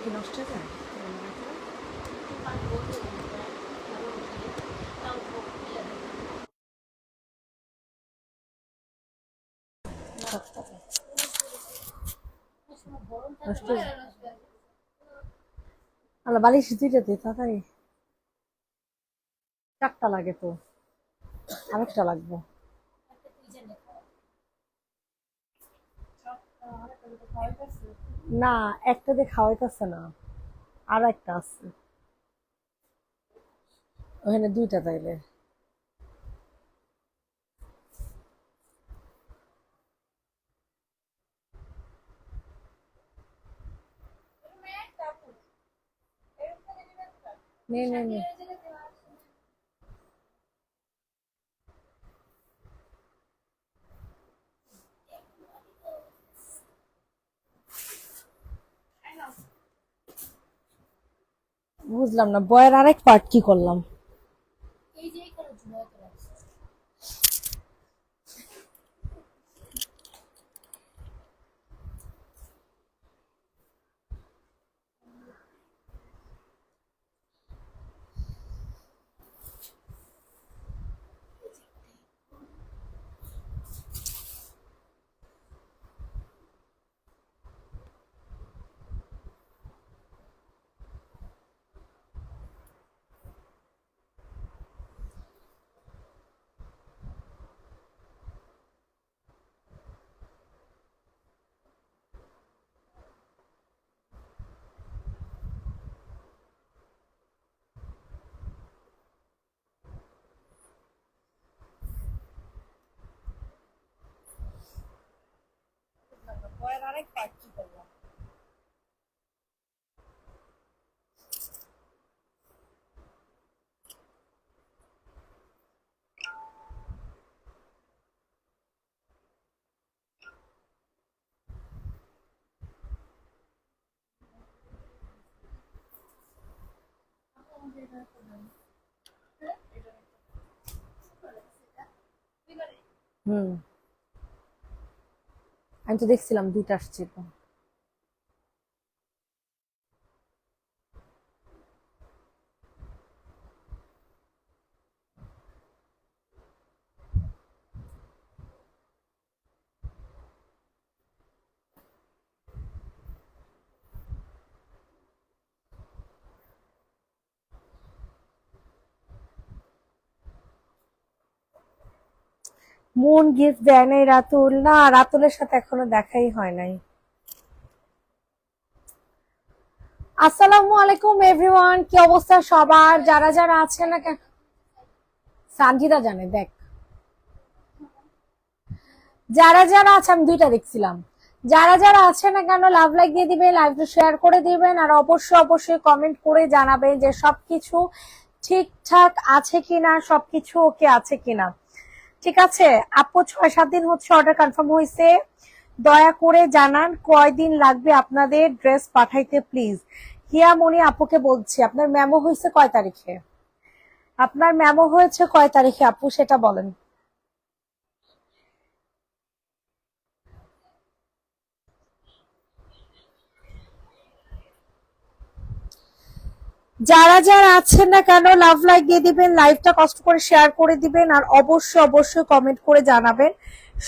কি নষ্ট হয়ে যায়? নষ্ট হয়ে যায়। আল্লাহ বালিশ দুইটাতে তাড়াতাড়ি 4টা লাগে তো, আরেকটা লাগবে। না, একটা দিয়ে খাওয়াইতেছে না, আর একটা আছে ওখানে, দুইটা তাইলে। নে নে নে, বুঝলাম না বয়ের আরেক পার্ট কি করলাম। বয়ের আরেক পার্ট কি করলাম। হুম, আমি তো দেখছিলাম দুইটা আসছিল। মন গিফট দেয় নাই রাতুল, না রাতুলের সাথে এখনো দেখাই হয় নাই। আসসালামু আলাইকুম এভরিওয়ান, কি অবস্থা সবার? যারা যারা আছেন না কেন, সানজিদা জানে দেখ, যারা যারা আছে, আমি দুইটা দেখছিলাম। যারা যারা আছে না কেন লাভ লাইক দিয়ে দিবেন, লাইভটা শেয়ার করে দিবেন, আর অবশ্যই অবশ্যই কমেন্ট করে জানাবেন যে সবকিছু ঠিকঠাক আছে কিনা, সবকিছু ওকে আছে কিনা। ঠিক আছে আপু, 6-7 দিন হচ্ছে অর্ডার কনফার্ম হয়েছে। দয়া করে জানান কয়দিন লাগবে আপনাদের ড্রেস পাঠাইতে প্লিজ। হিয়ামণি আপুকে বলছি, আপনার মেমো হয়েছে কয় তারিখে? আপনার মেমো হয়েছে কয় তারিখে আপু, সেটা বলেন। যারা যারা আছেন না কেন লাভ লাইক দিয়ে দিবেন, লাইভটা কষ্ট করে শেয়ার করে দিবেন, আর অবশ্যই অবশ্যই কমেন্ট করে জানাবেন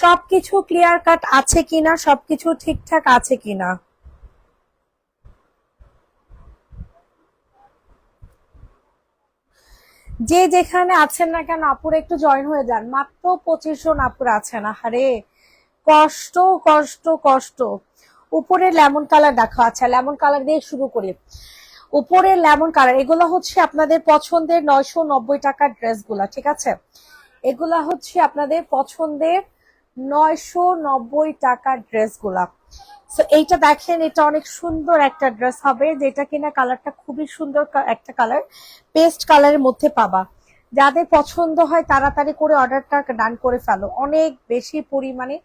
সবকিছু ক্লিয়ার কাট আছে কিনা, সবকিছু ঠিকঠাক আছে কিনা। যে যেখানে আছেন না কেন আপুরা একটু জয়েন হয়ে যান, মাত্র 25 জন আপুরা আছেন। আরে কষ্ট কষ্ট কষ্ট। উপরে লেমন কালার দেখো, আচ্ছা লেমন কালার দিয়ে শুরু করি। উপরে লেমন কালার, এগুলো হচ্ছে আপনাদের পছন্দের 990 টাকার ড্রেস গুলা, ঠিক আছে? এগুলা হচ্ছে আপনাদের পছন্দের 990 টাকার ড্রেস গুলা। তো এইটা দেখেন, এটা অনেক সুন্দর একটা ড্রেস হবে, যেটা কিনা কালারটা খুবই সুন্দর একটা কালার, পেস্ট কালারের মধ্যে পাবা। যাদের পছন্দ হয় তাড়াতাড়ি করে অর্ডারটা ডান করে ফেলো, অনেক বেশি পরিমাণে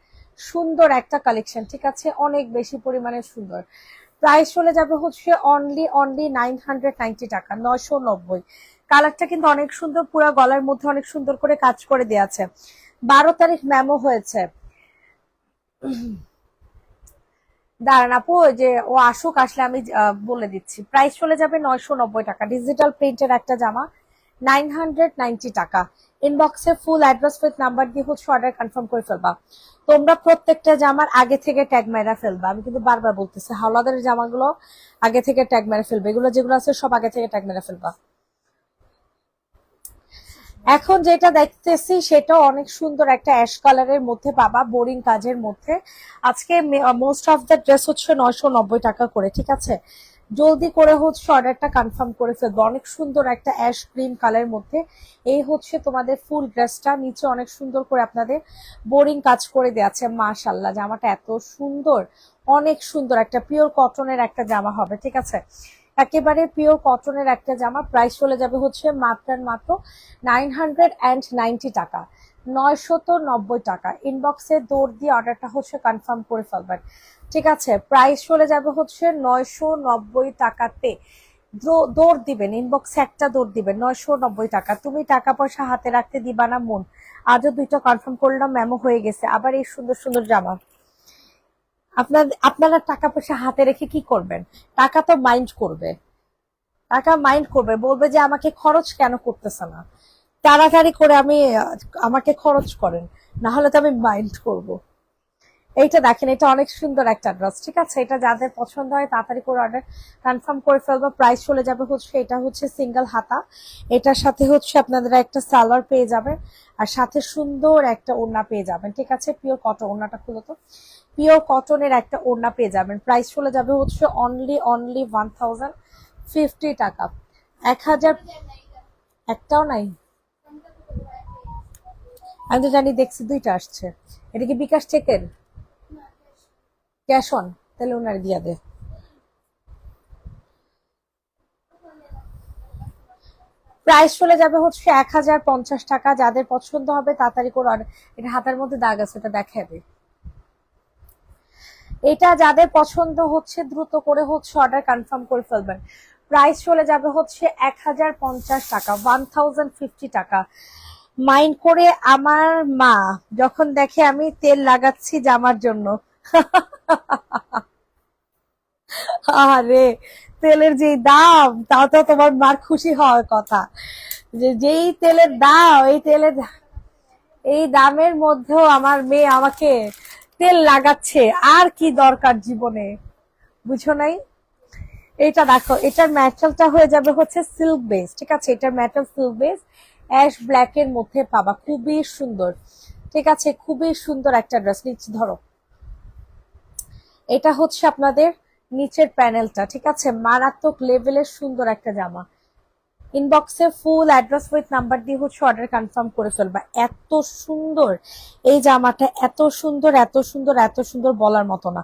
সুন্দর একটা কালেকশন, ঠিক আছে? অনেক বেশি পরিমাণে সুন্দর। প্রাইস চলে যাবে হচ্ছে অনলি অনলি 990 টাকা, 990। কালারটা কিন্তু অনেক সুন্দর, পুরো গলার মধ্যে অনেক সুন্দর করে কাজ করে দেওয়া আছে। 12 তারিখ মেমো হয়েছে, দাঁড়ান আপু, ওই যে ও আসুক, আসলে আমি বলে দিচ্ছি। প্রাইস চলে যাবে 990 টাকা, ডিজিটাল প্রিন্টের একটা জামা, 990 টাকা। ইনবক্সে ফুল অ্যাড্রেস উইথ নাম্বার দিয়ে হচ্ছে অর্ডার কনফার্ম করে ফেলবা। তোমরা প্রত্যেকটা জামার আগে থেকে ট্যাগ মেরা ফেলবা, আমি কিন্তু বারবার বলতেছি, হাওলাদারের জামাগুলো আগে থেকে ট্যাগ মেরে ফেলবে, এগুলো যেগুলো আছে সব আগে থেকে ট্যাগ মেরে ফেলবা। এখন যেটা দেখতেছি সেটা অনেক সুন্দর একটা অ্যাশ কালারের মধ্যে পাবা, বোরিং কাজের মধ্যে। আজকে মোস্ট অফ দ্য ড্রেস হচ্ছে 990 টাকা করে, ঠিক আছে? জলদি করে হচ্ছে অর্ডারটা কনফার্ম করে ফেলবো। অনেক সুন্দর একটা অ্যাশ ক্রিম কালারের মধ্যে এই হচ্ছে তোমাদের ফুল ড্রেসটা, নিচে অনেক সুন্দর করে আপনাদের বোরিং কাজ করে দেওয়া আছে। মাশাল্লাহ, জামাটা এত সুন্দর, অনেক সুন্দর একটা পিওর কটনের একটা জামা হবে, ঠিক আছে? একেবারে পিওর কটনের একটা জামা। প্রাইস চলে যাবে হচ্ছে মাত্র মাত্র 990 টাকা, 990 টাকা। ইনবক্সে দৌড় দিয়ে অর্ডারটা হচ্ছে কনফার্ম করে ফেলবেন, ঠিক আছে? প্রাইস চলে যাবে হচ্ছে 990 টাকাতে। দৌড় দিবেন, ইনবক্সে একটা দৌড় দিবেন, 990 টাকা। তুমি টাকা পয়সা হাতে রাখতে দিবা না মন। আজও দুইটা কনফার্ম করলাম, ম্যামও হয়ে গেছে। আবার এই সুন্দর সুন্দর জামা আপনারা টাকা পয়সা হাতে রেখে কি করবেন? টাকা তো মাইন্ড করবে, টাকা মাইন্ড করবে, বলবে যে আমাকে খরচ কেন করতেছে না, তাড়াতাড়ি করে আমাকে খরচ করেন, না হলে তো আমি মাইন্ড করব। এইটা দেখেন, এটা অনেক সুন্দর একটা ড্রেস, ঠিক আছে? এটা যাদের পছন্দ হয় তাড়াতাড়ি করে অর্ডার কনফার্ম করে ফেলবো। প্রাইস চলে যাবে হচ্ছে, এটা হচ্ছে সিঙ্গেল হাতা, এটার সাথে হচ্ছে আপনারা একটা সালোয়ার পেয়ে যাবেন, আর সাথে সুন্দর একটা ওড়না পেয়ে যাবেন, ঠিক আছে? পিওর কটন, ওড়নাটা খুলো তো। পিওর কটনের একটা ওড়না পেয়ে যাবেন। প্রাইস চলে যাবে হচ্ছে অনলি অনলি 1050 টাকা। 1000, একটাও নাই? আমি তো জানি, দেখছি দুইটা আসছে। এটা কি বিকাশ চেকের? Cash on? তাহলে ওনার দিয়া দে। প্রাইস চলে যাবে হচ্ছে 1050 টাকা। যাদের পছন্দ হবে তাড়াতাড়ি করে order- এটা হাতের মধ্যে দাগ আছে, এটা দেখাবে। এটা যাদের পছন্দ হচ্ছে দ্রুত করে হচ্ছে অর্ডার কনফার্ম করে ফেলবেন। প্রাইস চলে যাবে হচ্ছে 1050 টাকা, 1050 টাকা। মাইন্ড করে আমার মা যখন দেখে আমি তেল লাগাচ্ছি জামার জন্য, আরে তেলের যে দাম, তাও তো তোমার মার খুশি হওয়ার কথা, যে যেই তেলের দাম, এই দামের মধ্যেও আমার মেয়ে আমাকে তেল লাগাচ্ছে, আর কি দরকার জীবনে, বুঝো নাই? এটা দেখো, এটার ম্যাটেরিয়ালটা হয়ে যাবে হচ্ছে সিল্ক বেস, ঠিক আছে? এটার material silk base, ash black এর মধ্যে পাবা, খুবই সুন্দর, ঠিক আছে? খুবই সুন্দর একটা ড্রেস। নিচে ধরো, এটা হচ্ছে আপনাদের নিচের প্যানেলটা, ঠিক আছে? মারাত্মক লেভেলের সুন্দর একটা জামা। ইনবক্সে ফুল অ্যাড্রেস উইথ নাম্বার দিয়ে হচ্ছে অর্ডার কনফার্ম করে ফেলবা। এত সুন্দর এই জামাটা, এত সুন্দর, এত সুন্দর, এত সুন্দর, বলার মতো না।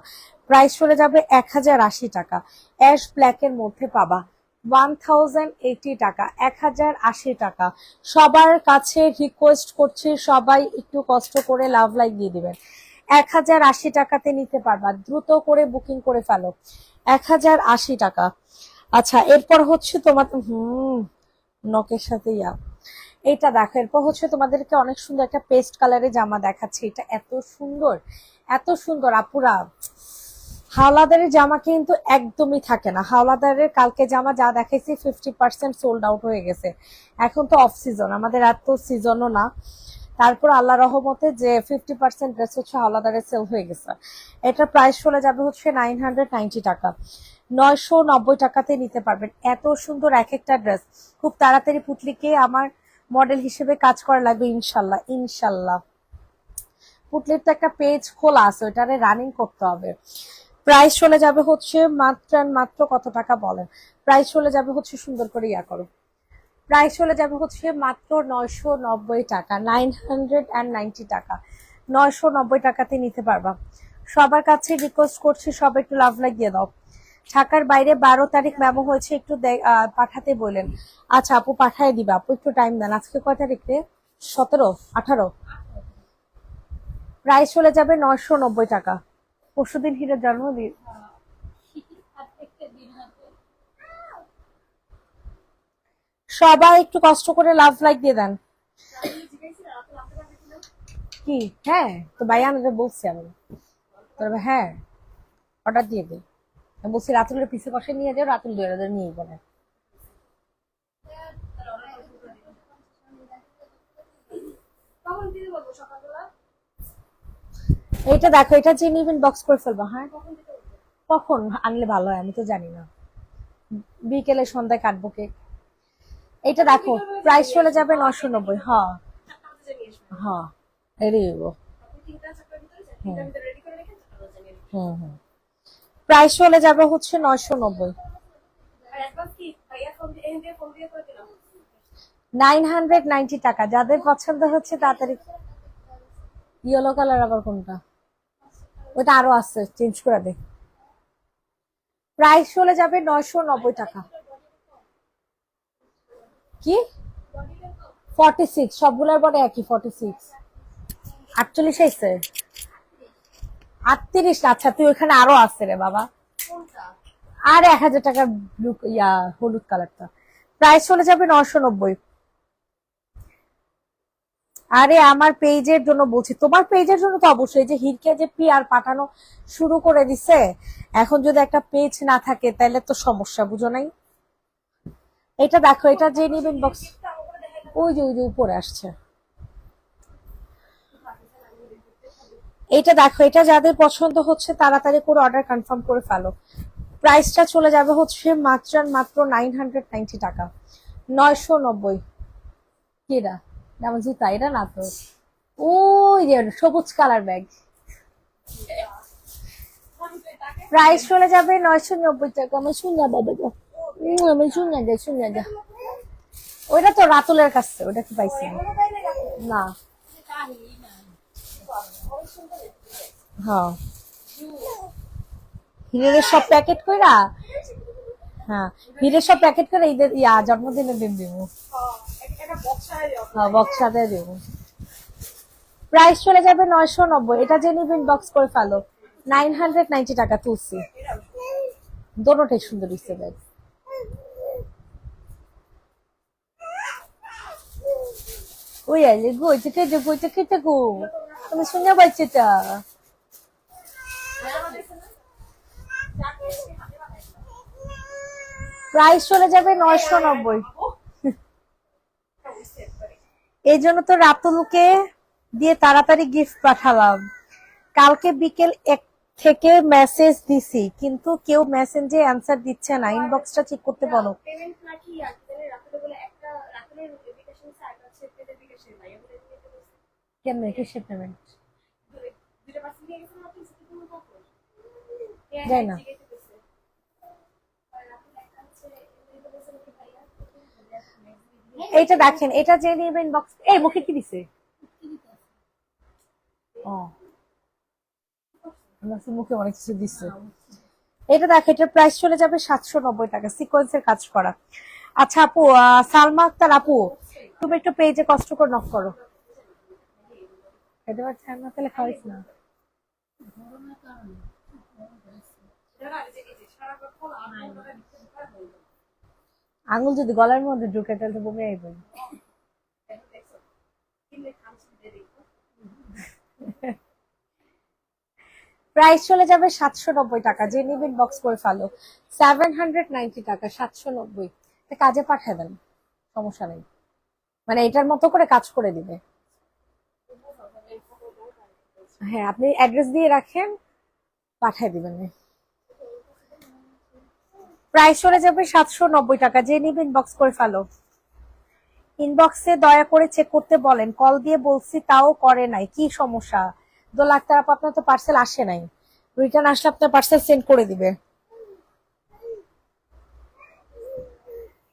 প্রাইস চলে যাবে 1080 টাকা, অ্যাশ ব্ল্যাক এর মধ্যে পাবা, 1080 টাকা, 1080 টাকা। সবার কাছে রিকোয়েস্ট করছি, সবাই একটু কষ্ট করে লাভ লাইক দিয়ে দিবেন। 1080 টাকাতে নিতে পারবা, দ্রুত করে বুকিং করে ফেলো। 1080 টাকা। আচ্ছা, এরপর হচ্ছে তোমার নখের সাথে এইটা দেখো, এরপর হচ্ছে তোমাদেরকে অনেক সুন্দর একটা পেস্ট কালারের জামা দেখাচ্ছি। এটা এত সুন্দর, এত সুন্দর আপুরা। হাওলাদারের জামা কিন্তু একদমই থাকে না। হাওলাদারের কালকে জামা যা দেখাইছি 50% সোল্ড আউট হয়ে গেছে। এখন তো অফ সিজন, আমাদের এত সিজনও না, তারপর আল্লাহ রহমতে যে 50% ড্রেস হচ্ছে হাওলাদারের সেল হয়ে গেছে। এটার প্রাইস চলে যাবে হচ্ছে 990 টাকা, 990 টাকাতে নিতে পারবেন। এত সুন্দর এক একটা ড্রেস। খুব তাড়াতাড়ি পুতলিকে আমার মডেল হিসেবে কাজ করা লাগবে, ইনশাল্লাহ ইনশাল্লাহ। পুতলির তো একটা পেজ খোলা আছে, ওইটারে রানিং করতে হবে। প্রাইস চলে যাবে হচ্ছে মাত্র মাত্র কত টাকা বলেন? প্রাইস চলে যাবে হচ্ছে, সুন্দর করে করো, প্রাইস চলে যাবে হচ্ছে মাত্র 990 টাকা, 990 টাকা। 990 টাকাতে নিতে পারবা। সবার কাছে রিকোয়েস্ট করছি, সব একটু লাভ লাইক দিয়ে দাও। ঢাকার বাইরে 12 তারিখ মেমো হয়েছে, একটু পাঠাতে বলেন। আচ্ছা আপু, পাঠায় দিবা আপু, একটু টাইম দেন। আজকে কয় তারিখ রে? 17, 18। প্রাইস চলে যাবে 990 টাকা। পরশুদিন হিরের জন্মদিন। সবাই একটু কষ্ট করে লাভ লাইক দিয়ে দেন। কি? হ্যাঁ, তো ভাই আমি তো বলছি, আমি হ্যাঁ অর্ডার দিয়ে দিই। আমি বলছি রাতুলের পিছে বসে নিয়ে যাও, রাতুল 2000 নিয়ে বলে। এইটা দেখো, এটা যে নিবেন বক্স করে ফেলবো। হ্যাঁ, কখন আনলে ভালো হয় আমি তো জানি না। বিকেলে সন্ধ্যায় কাটবো কেক। এইটা দেখো, প্রাইস চলে যাবে 990। হ্যাঁ হ্যাঁ, রেডি হইব। হুম হুম, প্রাইস চলে যাবে হচ্ছে 990। 990 টাকা। যাদের পছন্দ হচ্ছে তাড়াতাড়ি। ইয়েলো কালার আবার কোনটা? ওটা আরো আছে, চেঞ্জ করে দে। প্রাইস চলে যাবে 990 টাকা। কি 46? সবগুলোর পরে একই 46। 48 আইছে? 38? আচ্ছা, তুই ওখানে আরো আছে রে বাবা। আর 1000 টাকার ব্লু ইয়া হলুদ কালারটা। প্রাইস চলে যাবে 990। আরে আমার পেজের জন্য বলছি, তোমার পেজের জন্য তো অবশ্যই। যে হিরকে যে পিআর পাঠানো শুরু করে দিছে, এখন যদি একটা পেজ না থাকে তাহলে তো সমস্যা, বুঝো নাই? এটা দেখো, এটা যে নিবেন বক্স, ওই যে উপরে আসছে। এটা দেখো, এটা যাদের পছন্দ হচ্ছে তাড়াতাড়ি করে অর্ডার কনফার্ম করে ফেলো। প্রাইসটা চলে যাবে হচ্ছে মাত্র মাত্র 990 টাকা। 990। কি এটা? আমার জুতা এটা না তো। ওই যে সবুজ কালার ব্যাগ। প্রাইস চলে যাবে 990 টাকা। আমি শুনে বাবা গো, আমি শুনে যা। ওইটা তো রাতুলের কাছে, ওটা কি পাইছি না? হ্যাঁ, হিরের সব প্যাকেট কইরা। হ্যাঁ, হিরের সব প্যাকেট করে ঈদের জন্মদিনের দিন দিব। হ্যাঁ, বক্স সাথে দিব। প্রাইস চলে যাবে 990। এটা যে নিবেন বক্স করে ফেলো। 990 টাকা তুলছি। দোনোটাই সুন্দর দিচ্ছে ব্যাগ। ওই আইলে গো, এটা খেতে গো। তুমি শুনে পাচ্ছি তা। প্রাইস চলে যাবে 990। এই জন্য তো রাতুলকে দিয়ে তাড়াতাড়ি গিফট পাঠালাম। কালকে বিকেল 1 থেকে মেসেজ দিছি, কিন্তু কেউ মেসেঞ্জে অ্যান্সার দিচ্ছে না। ইনবক্সটা চেক করতে বলো। কেমনে কিসের পেমেন্ট? যাই না। এইটা দেখেন, এটা যে নিবেন বক্স, এই মুখে কি দিছে? ও, মুখে অনেক কিছু দিচ্ছে। এটা দেখো, এটার প্রাইস চলে যাবে 790 টাকা, সিকোয়েন্সের কাজ করা। আচ্ছা আপু, সালমা আক্তার আপু, তুমি একটু পেজে কষ্ট করে নক করো। খেতে পারছেন না তাহলে খাওয়াইস না। আঙুল যদি গলার মধ্যে ঢুকে তাহলে তো বমি আইবে। প্রাইস চলে যাবে 790 টাকা। যে নিবেন বক্স করে ফেলো। 790 টাকা, 790। কাজে পাঠিয়ে দেন, সমস্যা নেই। মানে এটার মতো করে কাজ করে দিবে। হ্যাঁ, আপনি অ্যাড্রেস দিয়ে রাখেন, পাঠিয়ে দিবেন। প্রাইস চলে যাবে 790 টাকা। যে নিবেন বক্স করে ফেলো। ইনবক্সে দয়া করে চেক করতে বলেন, কল দিয়ে বলছি তাও করে নাই, কি সমস্যা? দোল আক্তার আপু, আপনার তো পার্সেল আসে নাই। রিটার্ন আসলে আপনার পার্সেল সেন্ড করে দিবে।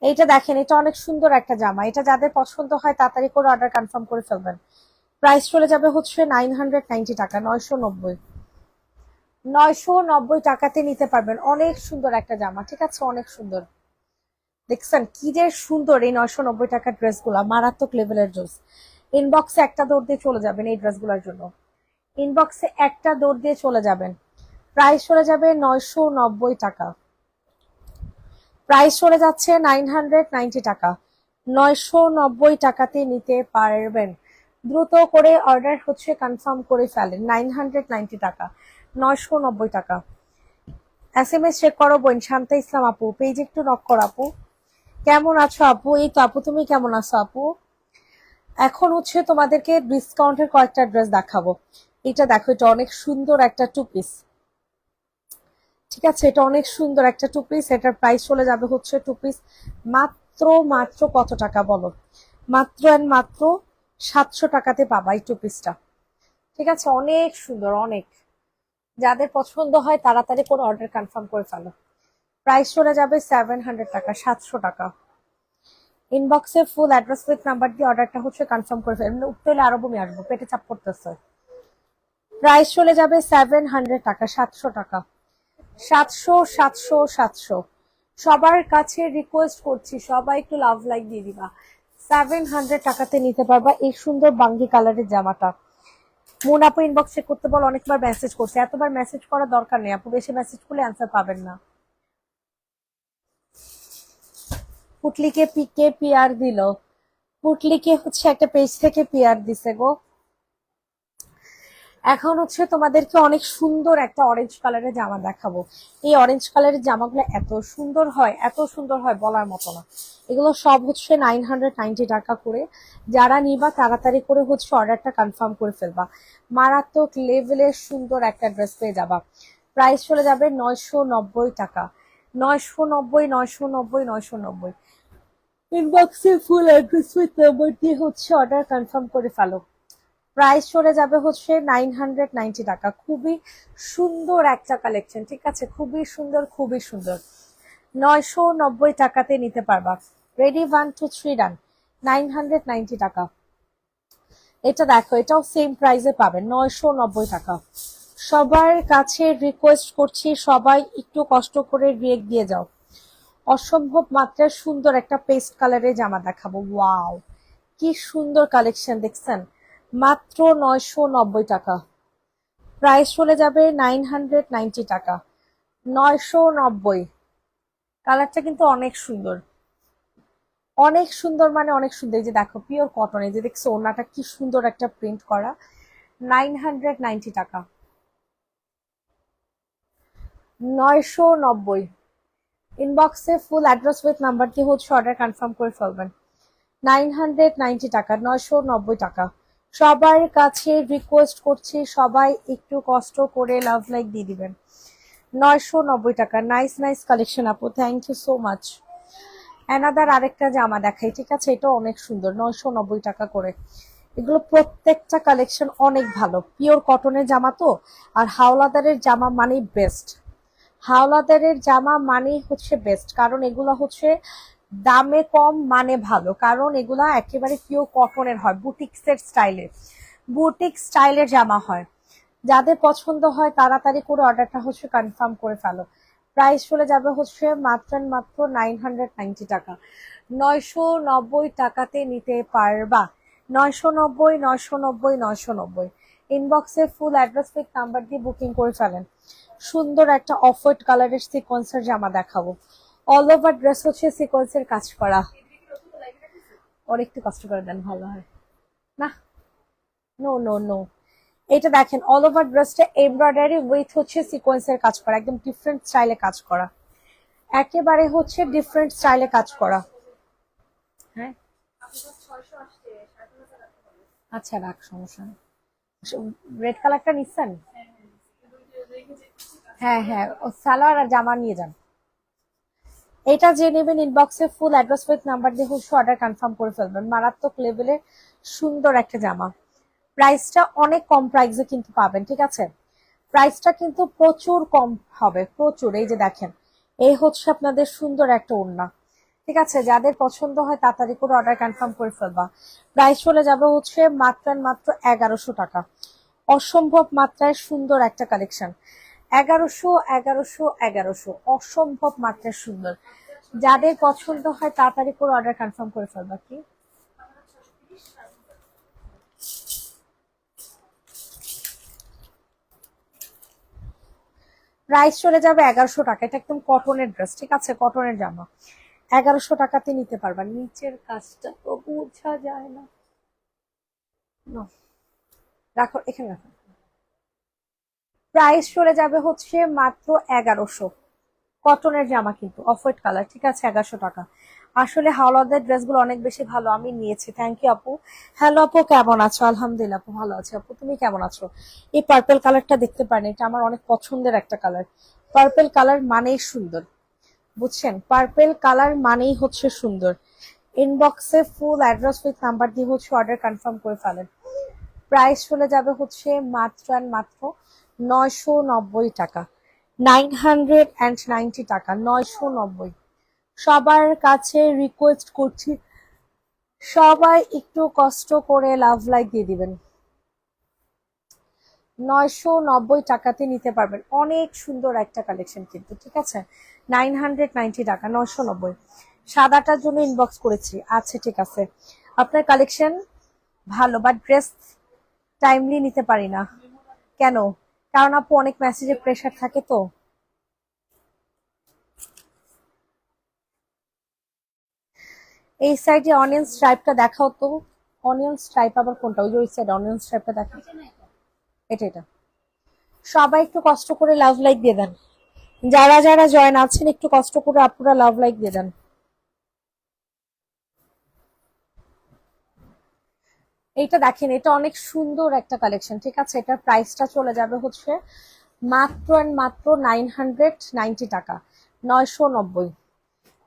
এইটা দেখেন, এটা অনেক সুন্দর একটা জামা। এটা যাদের পছন্দ হয় তাড়াতাড়ি করে অর্ডার কনফার্ম করে ফেলবেন। প্রাইস চলে যাবে হচ্ছে 990 টাকা। 990। 990 টাকাতে নিতে পারবেন। অনেক সুন্দর একটা জামা, ঠিক আছে, অনেক সুন্দর। দেখছেন কি যে সুন্দর এই 990 টাকার ড্রেস গুলা, মারাত্মক লেভেলের ড্রেস। ইনবক্সে একটা দৌড় দিয়ে চলে যাবেন এই ড্রেসগুলোর জন্য। ইনবক্সে একটা দৌড় দিয়ে চলে যাবেন। প্রাইস চলে যাবে 990 টাকা। প্রাইস চলে যাচ্ছে 990 টাকা। 990 টাকাতে নিতে পারবেন। দ্রুত করে অর্ডার হচ্ছে কনফার্ম করে ফেলেন। 990 টাকা, 990 টাকা। SMS চেক করো বোন শান্তা ইসলাম আপু, পেজ একটু নক করো আপু। কেমন আছো আপু? এই তো আপু, তুমি কেমন আছো আপু? এখন হচ্ছে তোমাদেরকে ডিসকাউন্টের কয়েকটা ড্রেস দেখাবো। এটা দেখো, এটা অনেক সুন্দর একটা টু পিস। ঠিক আছে, এটা অনেক সুন্দর একটা টু পিস। এটার প্রাইস চলে যাবে হচ্ছে টু পিস মাত্র মাত্র কত টাকা বলো? মাত্র এন্ড মাত্র 700 টাকাতে পাবা এই টু পিসটা। ঠিক আছে, অনেক সুন্দর অনেক। যাদের পছন্দ হয় তাড়াতাড়ি করে অর্ডার কনফার্ম করে ফেলো। প্রাইস চলে যাবে 700 টাকা, 700 টাকা। ইনবক্সে ফুল অ্যাড্রেস উইথ নাম্বার দিয়ে অর্ডারটা হচ্ছে কনফার্ম করে ফেলবেন। উঠতে হলে আরো বমি আসবো, পেটে চাপ করতেছে। প্রাইস চলে যাবে 700 টাকা, 700 টাকা। 700, 700, 700। সবার কাছে রিকোয়েস্ট করছি, সবাই একটু লাভ লাইক দিয়ে দিবা। 700 টাকাতে নিতে পারবা এই সুন্দর বাঙ্গি কালারের জামাটা। মুন আপু ইনবক্স চেক করতে বল, অনেকবার মেসেজ করছে। এতবার মেসেজ করার দরকার নেই আপু, বেশি মেসেজ করলে অ্যান্সার পাবেন না। পুটলিকে পিকে পিআর দিল। পুটলিকে হচ্ছে একটা পেজ থেকে পিআর দিছে গো। এখন হচ্ছে তোমাদেরকে অনেক সুন্দর একটা অরেঞ্জ কালারের জামা দেখাবো। এই অরেঞ্জ কালারের জামাগুলো এত সুন্দর হয়, এত সুন্দর হয় বলার মতো না। এগুলো সব হচ্ছে 990 টাকা করে। যারা নিবা তাড়াতাড়ি করে হচ্ছে অর্ডারটা কনফার্ম করে ফেলবা। মারাত্মক লেভেলের সুন্দর একটা ড্রেস পেয়ে যাবা। প্রাইস চলে যাবে 990 টাকা। 990, 990, 990। ইনবক্সে ফুল অ্যাড্রেস উইথ নাম্বার দিয়ে হচ্ছে অর্ডার কনফার্ম করে ফেলো। প্রাইস চলে যাবে হচ্ছে 990 টাকা। খুবই সুন্দর একটা কালেকশন, ঠিক আছে, খুবই সুন্দর, খুবই সুন্দর। 990 টাকাতে নিতে পারবা। রেডি, 1 2 3 ডান। 990 টাকা। এটা দেখো, এটাও সেম প্রাইসে পাবেন, 990 টাকা। সবার কাছে রিকোয়েস্ট করছি, সবাই একটু কষ্ট করে রিয়েক্ট দিয়ে যাও। অসম্ভব মাত্রার সুন্দর একটা পেস্ট কালারের জামা দেখাবো। ওয়াও, কি সুন্দর কালেকশন দেখছেন। মাত্র 990 টাকা। প্রাইস চলে যাবে 990 টাকা। 990। কালারটা কিন্তু অনেক সুন্দর, অনেক সুন্দর, মানে অনেক সুন্দর। এই যে দেখো, পিওর কটন। এই যে দেখছো ওনাটা কি সুন্দর একটা প্রিন্ট করা। 990 টাকা। 990। ইনবক্সে ফুল অ্যাড্রেস উইথ নাম্বার দিয়ে হচ্ছে অর্ডার কনফার্ম করে ফেলবেন। 990 টাকা, 990 টাকা। সবার কাছে রিকোয়েস্ট করছি, সবাই একটু কষ্ট করে লাভ লাইক দিয়ে দিবেন। 990 টাকা। নাইস নাইস কালেকশন আপু, thank you so much. Another আরেকটা জামা দেখাই, ঠিক আছে, এটা অনেক সুন্দর। 990 টাকা করে। এগুলো প্রত্যেকটা কালেকশন অনেক ভালো, পিওর কটনের জামা তো। আর হাওলাদারের জামা মানেই বেস্ট। হাওলাদারের জামা মানেই হচ্ছে বেস্ট, কারণ এগুলো হচ্ছে দামে কম মানে ভালো, কারণ এগুলা একেবারে পিওর কটনের হয়, বুটিক্সের স্টাইলের। বুটিক স্টাইলের জামা হয়। যাদের পছন্দ হয় তাড়াতাড়ি করে অর্ডারটা হচ্ছে কনফার্ম করে ফেলো। প্রাইস চলে যাবে হচ্ছে মাত্র মাত্র 990 টাকা। 990 টাকাতে নিতে পারবা। 990, 990, 990। ইনবক্সে ফুল অ্যাড্রেস উইথ নাম্বার দিয়ে বুকিং করে ফেলেন। সুন্দর একটা অফ হোয়াইট কালারের সিকোয়েন্সের জামা দেখাবো। অল ওভার ড্রেস হচ্ছে সিকোয়েন্সের কাজ করা। ওর একটু কষ্ট করে দেন, ভালো হয় না। No no no. এটা দেখেন, অল ওভার ড্রেসটা এমব্রয়ডারি উইথ হচ্ছে সিকোয়েন্সের কাজ করা, একদম ডিফারেন্ট স্টাইলে কাজ করা। একেবারে হচ্ছে ডিফারেন্ট স্টাইলে কাজ করা। হ্যাঁ, আচ্ছা রাখ, সমস্যা নেই। রেড কালারটা নিচ্ছেন? হ্যাঁ হ্যাঁ, ও সালোয়ার আর জামা নিয়ে যান। এটা যে নেবেন ইনবক্সে ফুল অ্যাড্রেস উইথ নাম্বার দিয়ে হচ্ছে অর্ডার কনফার্ম করে ফেলবেন। মারাত্মক লেভেলের সুন্দর একটা জামা। প্রাইসটা অনেক কম প্রাইসে কিন্তু পাবেন, ঠিক আছে। প্রাইসটা কিন্তু প্রচুর কম হবে, প্রচুর। এই যে দেখেন, এই হচ্ছে আপনাদের সুন্দর একটা ওড়না। ঠিক আছে, যাদের পছন্দ হয় তাড়াতাড়ি করে অর্ডার কনফার্ম করে ফেলবা। প্রাইস চলে যাবে হচ্ছে মাত্র মাত্র 1100 টাকা। অসম্ভব মাত্রায় সুন্দর একটা কালেকশন। 1100, 1100, 1100, অসম্ভব মাত্রায় সুন্দর। যাদের পছন্দ হয় তাড়াতাড়ি করে অর্ডার কনফার্ম করে ফেলবা। কি প্রাইস চলে যাবে 1100 টাকা। এটা একদম কটনের ড্রেস, ঠিক আছে, কটনের জামা। 1100 টাকাতে নিতে পারবা। নিচের কাজটা তো বোঝা যায় না। No, রাখো, এখানে রাখো। প্রাইস চলে যাবে হচ্ছে মাত্র 1100। কটনের জামা কিন্তু অফ হোয়াইট কালার, ঠিক আছে, 1100 টাকা। আসলে হাওলাদার ড্রেসগুলো অনেক বেশি ভালো, আমি নিয়েছি। থ্যাংক ইউ আপু। হ্যালো আপু, কেমন আছো? আলহামদুলিল্লাহ আপু, ভালো আছি আপু, তুমি কেমন আছো? এই পার্পল কালারটা দেখতে পারেন, এটা আমার অনেক পছন্দের একটা কালার। পার্পল কালার মানেই সুন্দর, বুঝছেন? পার্পল কালার মানেই হচ্ছে সুন্দর। ইনবক্সে ফুল অ্যাড্রেস উইথ নাম্বার দিয়ে হচ্ছে অর্ডার কনফার্ম করে ফেলেন। প্রাইস চলে যাবে হচ্ছে মাত্র অ্যান্ড মাত্র 990 টাকা, 990 টাকা, 990। সবার কাছে রিকোয়েস্ট করছি, সবাই একটু কষ্ট করে লাভ লাইক দিয়ে দিবেন। 990 টাকাতে নিতে পারবেন, অনেক সুন্দর একটা কালেকশন কিন্তু, ঠিক আছে। 990 টাকা, 990। সাদাটার জন্য ইনবক্স করেছি, আচ্ছা ঠিক আছে। আপনার কালেকশন ভালো, বাট ড্রেস টাইমলি নিতে পারি না। কেন? কারণ আপু অনেক মেসেজে প্রেশার থাকে তো। এই সাইডে অনিয়ন স্ট্রাইপটা দেখাও তো। অনিয়ন স্ট্রাইপ আবার কোনটা? ওই যে ওই সাইড অনিয়ন স্ট্রাইপটা দেখা। এটা এটা। সবাই একটু কষ্ট করে লাভ লাইক দিয়ে দেন, যারা যারা জয়েন আছেন একটু কষ্ট করে আপুরা লাভ লাইক দিয়ে দেন। এইটা দেখেন, এটা অনেক সুন্দর একটা কালেকশন, ঠিক আছে। এটার প্রাইসটা চলে যাবে হচ্ছে মাত্র অ্যান্ড মাত্র 990 টাকা, 990।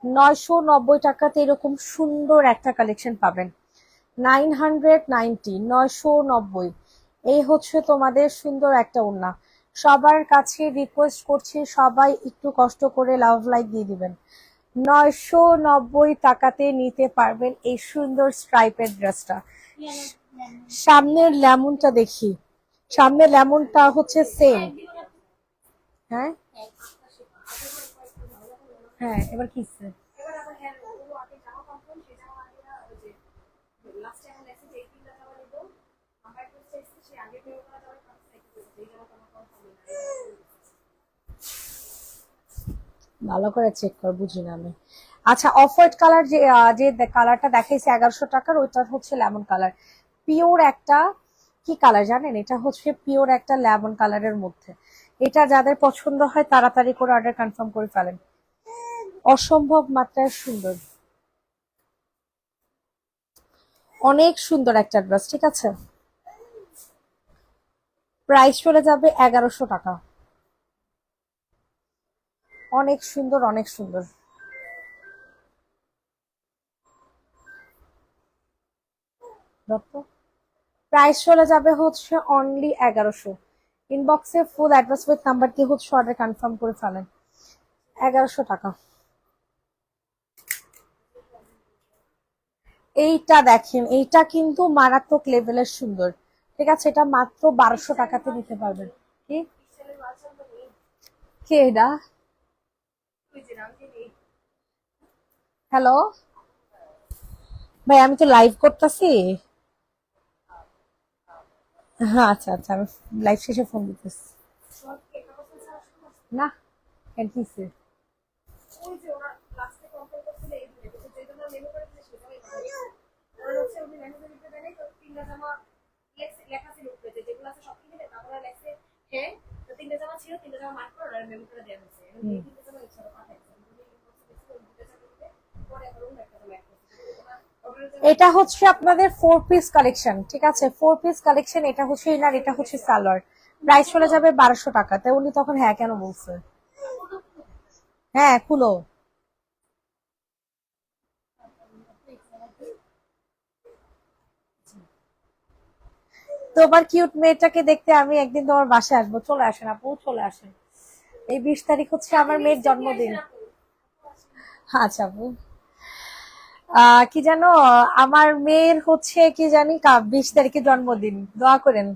990 টাকাতে এরকম সুন্দর একটা কালেকশন পাবেন। 990, 990। এই হচ্ছে তোমাদের সুন্দর একটা ওড়না। সবার কাছে রিকোয়েস্ট করছি, সবাই একটু কষ্ট করে লাভ লাইক দিয়ে দিবেন। 990 টাকাতে নিতে পারবেন এই সুন্দর স্ট্রাইপের ড্রেসটা। সামনের লেমনটা দেখি, সামনের লেমনটা হচ্ছে সেম। হ্যাঁ হ্যাঁ, এবার কি ভালো করে চেক কর, বুঝি না আমি। আচ্ছা, অফ হোয়াইট কালার যে কালারটা দেখাইছে 1100 টাকার, ওইটা হচ্ছে লেমন কালার। পিওর একটা কি কালার জানেন? এটা হচ্ছে পিওর একটা লেমন কালারের মধ্যে। এটা যাদের পছন্দ হয় তাড়াতাড়ি করে অর্ডার কনফার্ম করে ফেলেন। অসম্ভব মাত্রায় সুন্দর, অনেক সুন্দর একটা ড্রেস, ঠিক আছে। প্রাইস চলে যাবে 1100 টাকা। অনেক সুন্দর, অনেক সুন্দর। প্রাইস চলে যাবে হচ্ছে অনলি 1100। ইনবক্সে ফুল অ্যাড্রেস উইথ নাম্বার দিয়ে হচ্ছে অর্ডার কনফার্ম করে ফেলেন। 1100 টাকা। এইটা দেখেন, এইটা কিন্তু মারাত্মক লেভেলের সুন্দর, ঠিক আছে। এটা মাত্র 1200 টাকাতে নিতে পারবেন। কি কে এটা? হ্যালো ভাই, আমি তো লাইভ করতেছি। হ্যাঁ আচ্ছা আচ্ছা, আমি লাইভ শেষে ফোন দিতেছি। না, কেন কিসে? এটা হচ্ছে আপনাদের 4 পিস কালেকশন, ঠিক আছে। 4 পিস কালেকশন, এটা হচ্ছে ইনার, এটা হচ্ছে সালোয়ার। প্রাইস চলে যাবে 1200 টাকাতে। উনি তখন হ্যাঁ কেন বলছে? হ্যাঁ খুলো। তোমার কিউট মেয়েটাকে দেখতে আমি একদিন তোমার বাসায় আসবো, চলে আসেন আপু, চলে আসেন। এই 20 তারিখ হচ্ছে আমার মেয়ের জন্মদিন। আচ্ছা আপু। কি জানো, আমার মেয়ের হচ্ছে কি জানি 20 তারিখে জন্মদিন, দোয়া করেন।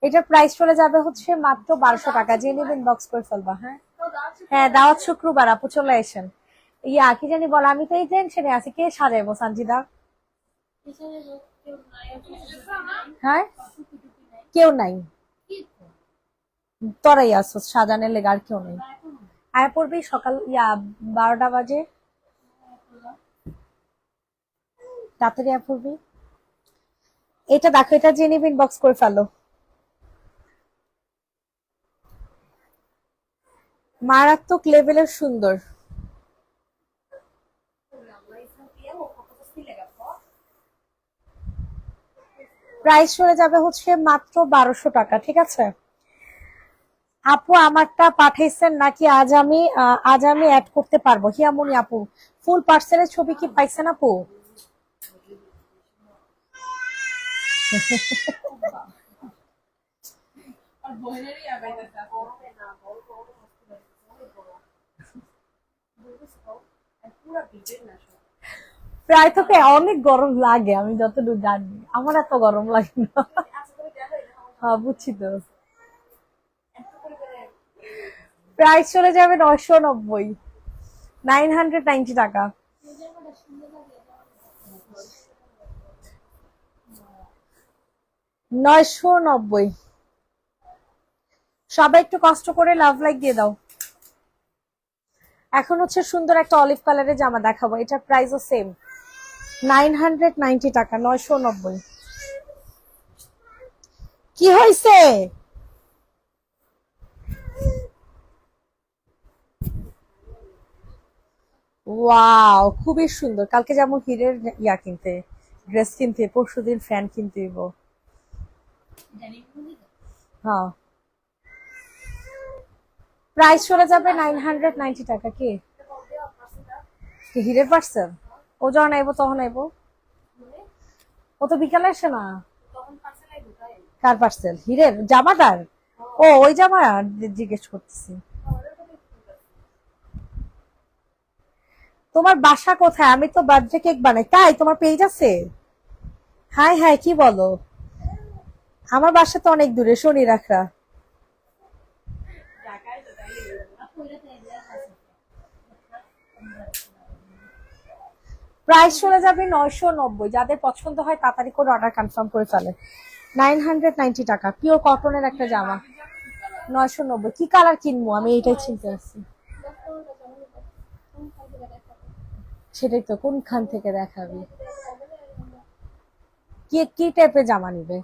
এটার প্রাইস চলে যাবে হচ্ছে মাত্র 1200 টাকা, যে নেবেন বক্স করে ফেলবা। হ্যাঁ হ্যাঁ, দাওয়াত শুক্রবার আপু, চলে আসেন। ইয়া কি জানি বল, আমি তো এই টেনশনে আছি, কে সাজাইবো সানজিদা? হ্যাঁ, কেউ নাই। তোরাই আসো সাজানের লেগে, আর কেউ নেই। আয় পড়বি সকাল 12টা বাজে, তাড়াতাড়ি আয় পড়বি। এটা দেখো, এটা যে নিবি বক্স করে ফেলো। মারাত্মক লেভেলের সুন্দর। প্রাইস চলে যাবে হচ্ছে মাত্র 1200 টাকা, ঠিক আছে। আপু আমারটা পাঠাইছেন নাকি আজ আমি অ্যাড করতে পারবো? হিয়ামনি আপু, ফুল পার্সেলের ছবি কি পাইছেন আপু? প্রায় তোকে অনেক গরম লাগে, আমি যতদূর জানি, আমার এত গরম লাগে না। হ্যাঁ বুঝছি তো। প্রাইস চলে যাবে 990, 990 টাকা। 990। সবাই একটু কষ্ট করে লাভ লাইক দিয়ে দাও। এখন হচ্ছে সুন্দর একটা অলিভ কালারের জামা দেখাবো, এটার প্রাইসও সেম, 990 টাকা, 990। কি হয়েছে? ওয়াও, খুবই সুন্দর। কালকে যেমন হিরের ইয়া কিনতে, ড্রেস কিনতে, পরশুদিন ফ্যান কিনতে দিব। হ্যাঁ, প্রাইস চলে যাবে 990 টাকা। কি কি হিরের পার্সেল? ও যখন আইবো তখন আইবো, ও তো বিকালে আসে না। কার পার্সেল? হিরের জামাটার? ও ওই জামা জিজ্ঞেস করতেছি। তোমার বাসা কোথায়? আমি তো বার্থডে কেক বানাই। তাই তোমার পেজ আছে? হাই হাই, কি বলো? আমার বাসা তো অনেক দূরে, শনি রাখরা। প্রাইস চলে যাবে 990। যাদের পছন্দ হয় তাড়াতাড়ি করে অর্ডার কনফার্ম করে ফেলে। 990 টাকা, পিওর কটনের একটা জামা। 990। কি কালার কিনবো আমি, এইটাই চিন্তা আছি। সেটাই তো, কোনখান থেকে দেখাবি? কি কি টাইপের জামা নিবে?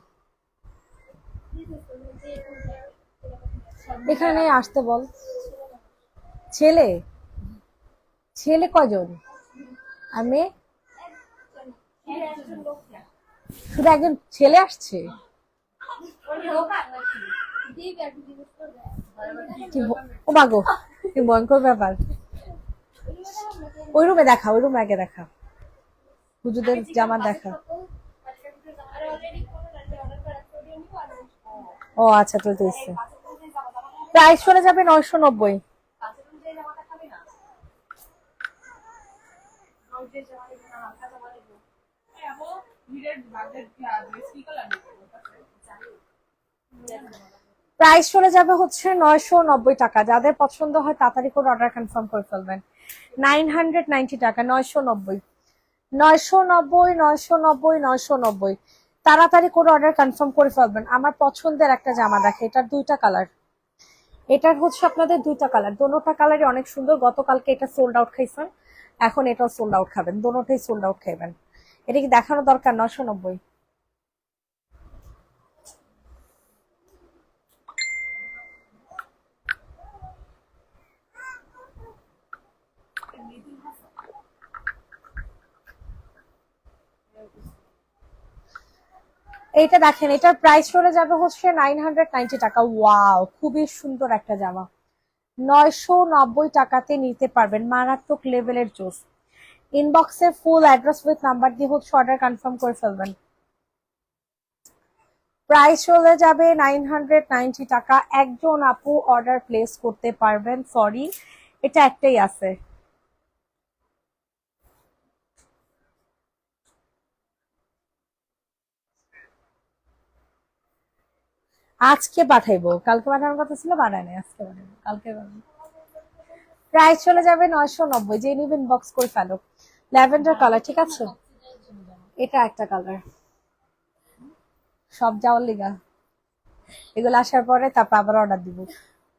এখানে আসতে বল। ছেলে? ছেলে কজন? আর মেয়ে? শুধু একজন ছেলে আসছে? ও মাগো, কি ভয়ঙ্কর ব্যাপার। ওই রুমে দেখা, ওই রুমে আগে দেখা, হুজুরদের জামা দেখা। ও আচ্ছা, তুলতে ইচ্ছে। প্রাইস চলে যাবে 990। প্রাইস চলে যাবে হচ্ছে 990 টাকা। যাদের পছন্দ হয় তাড়াতাড়ি করে অর্ডার কনফার্ম করে ফেলবেন। 990 টাকা, 990। 990, 990, 990। তাড়াতাড়ি করে অর্ডার কনফার্ম করে ফেলবেন। আমার পছন্দের একটা জামা দেখে, এটার দুইটা কালার। এটার হচ্ছে আপনাদের দুইটা কালার, দোনোটা কালারই অনেক সুন্দর। গতকালকে এটা সোল্ড আউট খাইছেন, এখন এটাও সোল্ড আউট খাবেন, দোনোটাই সোল্ড আউট খাইবেন। এটা কি দেখানো দরকার? 990। এইটা দেখেন, এটার প্রাইস চলে যাবে হচ্ছে 990 টাকা। ওয়াও, খুবই সুন্দর একটা জামা। 990 টাকাতে নিতে পারবেন, মারাত্মক লেভেলের জোস। ইনবক্সে ফুল অ্যাড্রেস উইথ নাম্বার দিয়ে হচ্ছে অর্ডার কনফার্ম করে ফেলবেন। প্রাইস চলে যাবে 990 টাকা। একজন আপু অর্ডার প্লেস করতে পারবেন, সরি এটা একটাই আছে। আজকে পাঠাইবো, কালকে পাঠানোর কথা ছিল, বানায় নাই, আজকে পাঠাবো, কালকে বানাবো। প্রাইস চলে যাবে 990। যে নিবেন বক্স করে ফেলো। ল্যাভেন্ডার কালার, ঠিক আছে। এটা একটা কালার। সব যাওয়ার লিগা, এগুলো আসার পরে তারপর আবার অর্ডার দিব।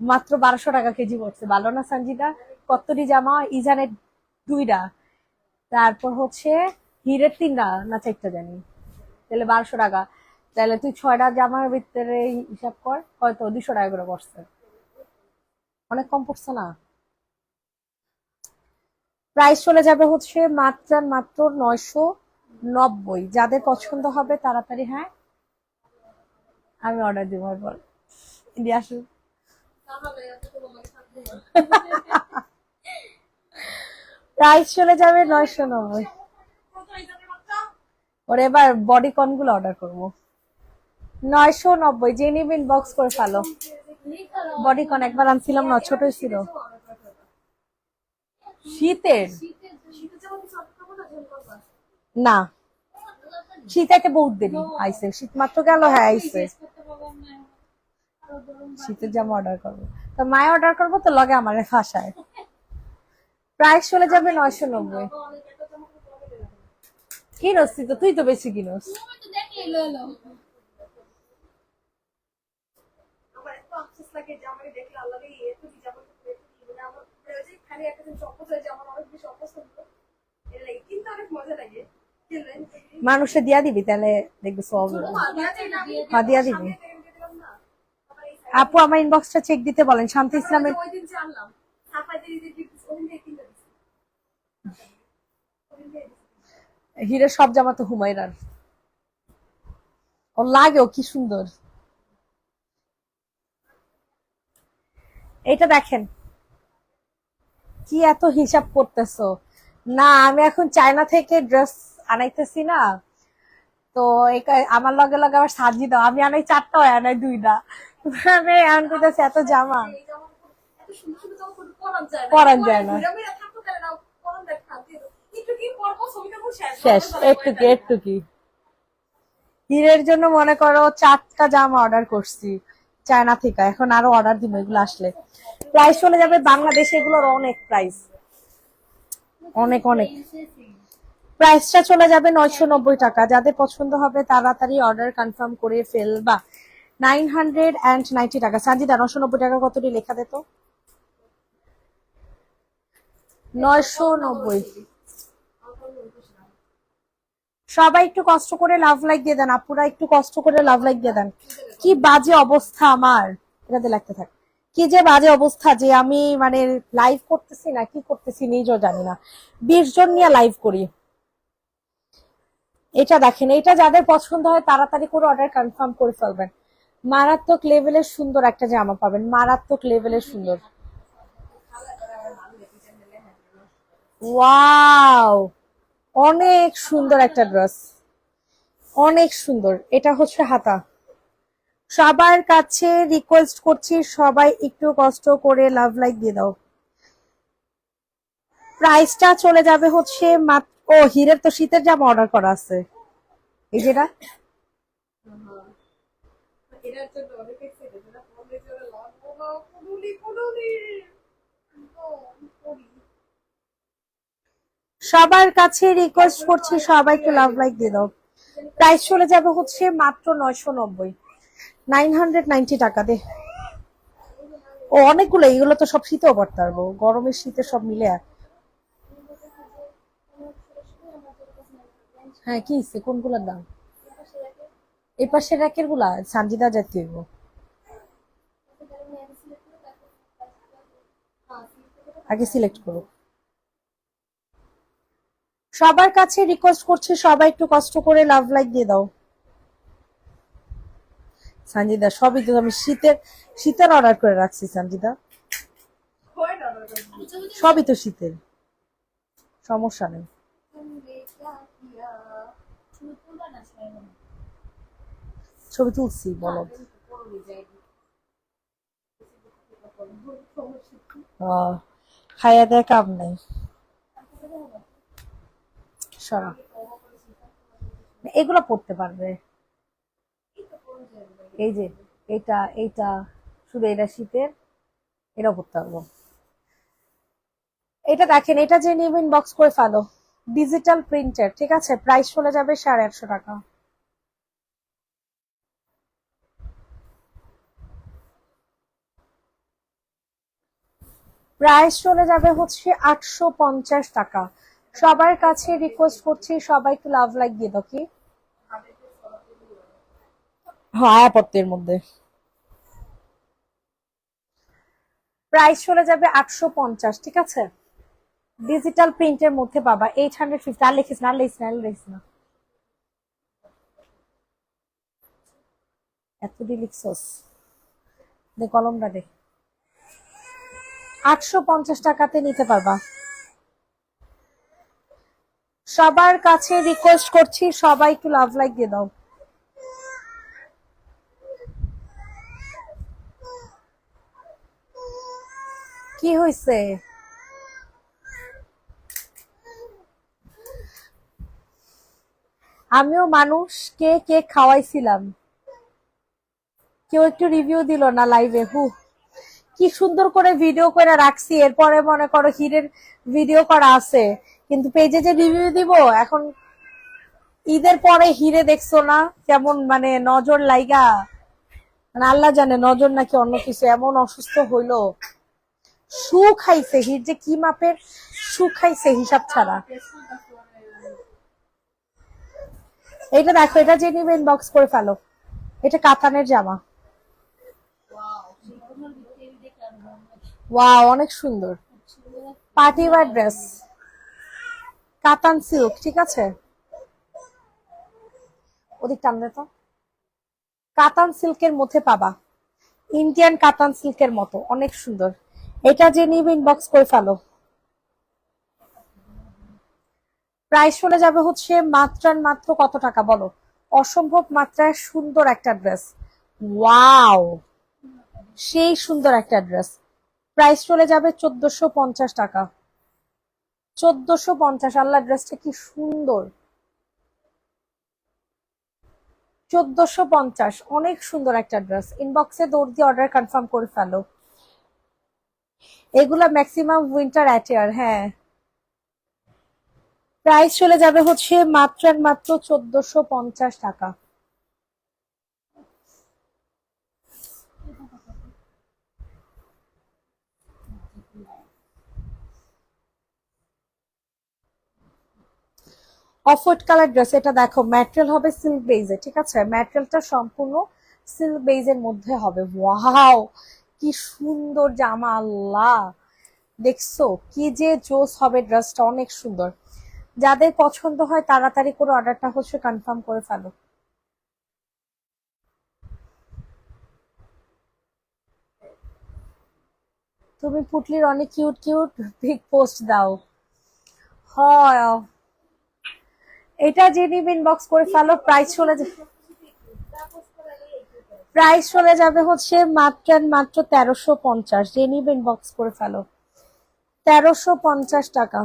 মাত্র 1200 টাকা কেজি পড়ছে, ভালো না সঞ্জিদা? কতটি জামা, ইজানের দুইটা, তারপর হচ্ছে হিরের তিনটা না চারটা জানি, তাহলে 1200 টাকা। তাহলে তুই 6টা জামার ভিতরে হিসাব কর, হয়তো 200 টাকা করে পড়ছে। অনেক কম পড়ছে না? প্রাইস চলে যাবে হচ্ছে মাত্র মাত্র 990। যাদের পছন্দ হবে তাড়াতাড়ি, হ্যাঁ আমি অর্ডার দিব এরপর দিয়ে আসুন। প্রাইস চলে যাবে 990। ওর এবার বডিকন গুলো অর্ডার করবো। 990 যে নিবেন বক্স করে ফেলো। বডিকন একবার আনছিলাম না, ছোট ছিল। শীতের না, শীত একে বহুত দেরি আইছে, শীত মাত্র গেল, হ্যাঁ আইছে। শীতের জামা অর্ডার করবো তো মায় অর্ডার করবো তো লগে আমার ফাঁসায়। প্রাইস চলে যাবে 990। কিনোস তো তুই তো বেশি কিনোস। মানুষে দিয়া দিবি তাহলে দেখবি সব। হ্যাঁ দিয়া দিবি। আপু আমার ইনবক্সটা চেক দিতে বলেন। শান্তি ইসলামের হিরের সব জামা তো হুমায়রার। ও লাগেও কি সুন্দর। এটা দেখেন কি এত হিসাব করতেছো। না আমি এখন চায়না থেকে ড্রেস আনাইতেছি না, তো আমার লগে লগে আবার সাজি দাও, আমি আনাই 4টা হয় আনাই 2টা। আমি এমন করতেছি এত জামা পরান যায় না। শেষ একটু কি একটু কি। হিরের জন্য মনে করো 4টা জামা অর্ডার করছি চায়না থেকে, এখন আরো অর্ডার দিব এগুলো আসলে। প্রাইস চলে যাবে বাংলাদেশে, এগুলোর অনেক প্রাইস, অনেক অনেক। প্রাইসটা চলে যাবে 990 টাকা। যাদের পছন্দ হবে তাড়াতাড়ি অর্ডার কনফার্ম করে ফেলবা। 990 টাকা। সাজিদা 990 টাকা কতটি লেখা দে তো। 990। সবাই একটু কষ্ট করে লাভ লাইক দিয়ে দেন, আপুরা একটু কষ্ট করে লাভ লাইক দিয়ে দেন। কি বাজে অবস্থা আমার, এটাতে লাগতে থাকে। কি যে বাজে অবস্থা যে আমি মানে লাইভ করতেছি না কি করতেছি নিজেও জানি না। 20 জন নিয়ে লাইভ করি। এটা দেখেন, এটা যাদের পছন্দ হয় তাড়াতাড়ি করে অর্ডার কনফার্ম করে ফেলবেন। মারাত্মক লেভেলের সুন্দর একটা জামা পাবেন, মারাত্মক লেভেলের সুন্দর। ওয়াও, অনেক সুন্দর একটা ড্রেস, অনেক সুন্দর। এটা হচ্ছে হাতা। সবার কাছে রিকোয়েস্ট করছি সবাই একটু কষ্ট করে লাভ লাইক দিয়ে দাও। প্রাইসটা চলে যাবে হচ্ছে মাত্র, ও হিরের তো শীতের জামা অর্ডার করা আছে এই যেটা। সবার কাছে রিকোয়েস্ট করছি সবাই একটু লাভ লাইক দিয়ে দাও। প্রাইস চলে যাবে হচ্ছে মাত্র 990। 990 টাকা দে। ও অনেকগুলো, এগুলো তো সব শীতেও পড়তে পারবো, গরমের শীতে সব মিলে। হ্যাঁ কি কোনগুলোর দাম? এই পাশের র্যাকের গুলা সানজিদা জাতীয়। আগে সিলেক্ট করো। সবার কাছে রিকোয়েস্ট করছি সবাই একটু কষ্ট করে লাভ লাইক দিয়ে দাও। সঞ্জিদা সবই তো আমি শীতের শীতের অর্ডার করে রাখছি সঞ্জিদা, সবই তো শীতের, সমস্যা নেই। ছবি তুলছি বলো। খাইয়া দেয় কাম নাই। সরা এগুলো পড়তে পারবে। এই যে এটা এইটা শুধু এটা শীতের, এটা পড়তে পারবো। এটা দেখেন, এটা যে নেবেন বক্স করে ফেলো। ডিজিটাল প্রিন্টের, ঠিক আছে। প্রাইস চলে যাবে 850 টাকা। প্রাইস চলে যাবে হচ্ছে 850 টাকা। সবার কাছে রিকোয়েস্ট করছি সবাই একটু লাভ লাইক দিয়ে দাও। কি হ্যাঁ আপত্তির মধ্যে প্রাইস চলে যাবে 850, ঠিক আছে? ডিজিটাল প্রিন্টের মধ্যে পাবা 850। আর লিখিস না, আর লিখিস না, আর লিখিস না, এত দি লিখছস, দে কলমটা দে। 850 টাকাতে নিতে পারবা। সবার কাছে রিকোয়েস্ট করছি, সবাই একটু লাভ লাইক দিয়ে দাও। কি হয়েছে? আমিও মানুষকে কেক খাওয়াইছিলাম, কেউ একটু রিভিউ দিল না লাইভে। কি সুন্দর করে ভিডিও করে রাখছি, এরপরে মনে করো হিরের ভিডিও করা আছে, কিন্তু পেজে যে রিভিউ দিব এখন, ঈদের পরে হিরে দেখছো না কেমন মানে নজর লাইগা, মানে আল্লাহ জানে নজর নাকি অন্য কিছু, এমন অসুস্থ হইলো। সু খাইছে হির, যে কি মাপের সু খাইছে হিসাব ছাড়া। এটা দেখো, এটা যে নিবে ইনবক্স করে ফেলো। এটা কাতানের জামা, ওয়াও অনেক সুন্দর পার্টি ওয়্যার ড্রেস, কাতান সিল্ক, ঠিক আছে? ওদিক টানলে তো, কাতান সিল্কের মধ্যে পাবা, ইন্ডিয়ান কাতান সিল্কের মতো অনেক সুন্দর। এটা যে নিবে ইনবক্স করে ফেলো। প্রাইস চলে যাবে হচ্ছে মাত্র মাত্র কত টাকা বলো? অসম্ভব মাত্রায় সুন্দর একটা ড্রেস, ওয়াও সেই সুন্দর একটা ড্রেস। প্রাইস চলে যাবে 1450 টাকা। 1450, আল্লাহ ড্রেসটা কি সুন্দর। 1450, অনেক সুন্দর একটা ড্রেস। ইনবক্সে দৌড় দিয়ে অর্ডার কনফার্ম করে ফেলো। এগুলা ম্যাক্সিমাম উইন্টার অ্যাটিয়ার, হ্যাঁ। প্রাইস চলে যাবে হচ্ছে মাত্র মাত্র 1450 টাকা। অফ-হোয়াইট কালার ড্রেস, এটা দেখো ম্যাটেরিয়াল হবে সিল্ক বেইজে, ঠিক আছে? ম্যাটেরিয়ালটা সম্পূর্ণ সিল্ক বেইজের মধ্যে হবে। ওয়াও কি সুন্দর জামা, আল্লাহ দেখছো কি যে জোস হবে ড্রেসটা, অনেক সুন্দর। যাদের পছন্দ হয় তাড়াতাড়ি করে অর্ডারটা হচ্ছে কনফার্ম করে ফেলো। তুমি পুটলির অনেক কিউট কিউট পিক পোস্ট দাও। হয়, এটা যে নিবে ইনবক্স করে ফেলো। প্রাইস চলে যাবে হচ্ছে মাত্র মাত্র 1350, যে নিবে ইনবক্স করে ফেলো। 1350 টাকা।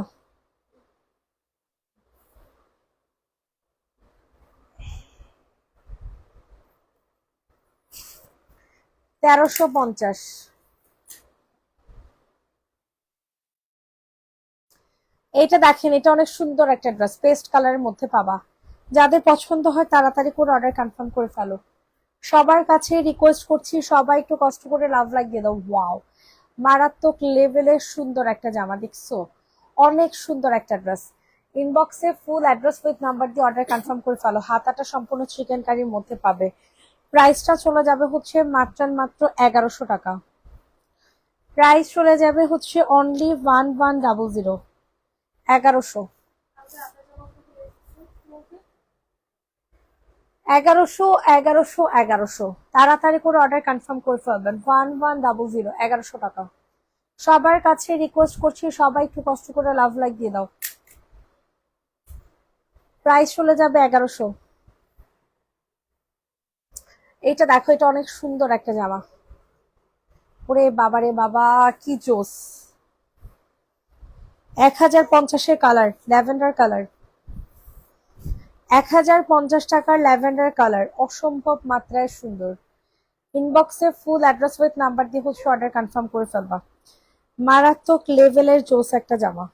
1350। এটা দেখেন, এটা অনেক সুন্দর একটা ড্রেস, পেস্ট কালারের মধ্যে পাবা। যাদের পছন্দ হয় তাড়াতাড়ি করে অর্ডার কনফার্ম করে ফেলো। সবার কাছে রিকোয়েস্ট করছি, সবাই একটু কষ্ট করে লাভ লাগিয়ে দাও। ওয়াও মারাত্মক লেভেলের সুন্দর একটা জামা, দেখছো অনেক সুন্দর একটা ড্রেস। ইনবক্সে ফুল অ্যাড্রেস উইথ নাম্বার দিয়ে অর্ডার কনফার্ম করে ফেলো। হাতাটা সম্পূর্ণ চিকেন কারির মধ্যে পাবে। প্রাইসটা চলে যাবে হচ্ছে মাত্র মাত্র 1100 টাকা। প্রাইস চলে যাবে হচ্ছে অনলি 1100, 1100। 1100, 1100, 1100, তাড়াতাড়ি করে অর্ডার কনফার্ম করে ফেলবেন। 1100, 1100 টাকা। সবার কাছে রিকোয়েস্ট করছি, সবাই একটু কষ্ট করে লাভ লাইক দিয়ে দাও। প্রাইস চলে যাবে 1100। এটা দেখো, এটা অনেক সুন্দর একটা জামা। ওরে বাবা রে বাবা, কি জোস। 1050-এর কালার, ল্যাভেন্ডার কালার। 1050 টাকার ল্যাভেন্ডার কালার, অসম্ভব মাত্রায় সুন্দর। ইনবক্সে ফুল অ্যাড্রেস উইথ নাম্বার দিয়ে হচ্ছে অর্ডার কনফার্ম করে ফেলবা। মারাত্মক লেভেলের জোস একটা জামা।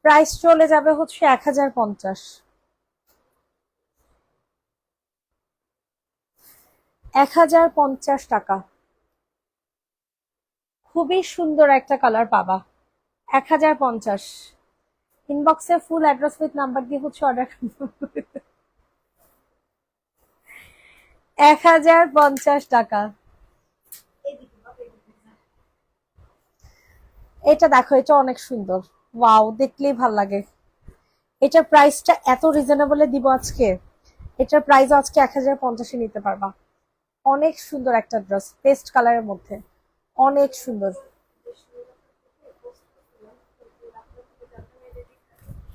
প্রাইস চলে যাবে হচ্ছে 1050। 1050 টাকা। খুবই সুন্দর একটা কালার পাবা। 1050। ইনবক্সে ফুল অ্যাড্রেস উইথ নাম্বার দিয়ে হচ্ছে অর্ডার। 1050 টাকা। এটা দেখো, এটা অনেক সুন্দর। ওয়াও, দেখলেই ভাল লাগে। এটার প্রাইসটা এত রিজনেবলে দিব আজকে। এটার প্রাইস আজকে 1050-এ নিতে পারবা। অনেক সুন্দর একটা ড্রেস, পেস্ট কালারের মধ্যে, অনেক সুন্দর।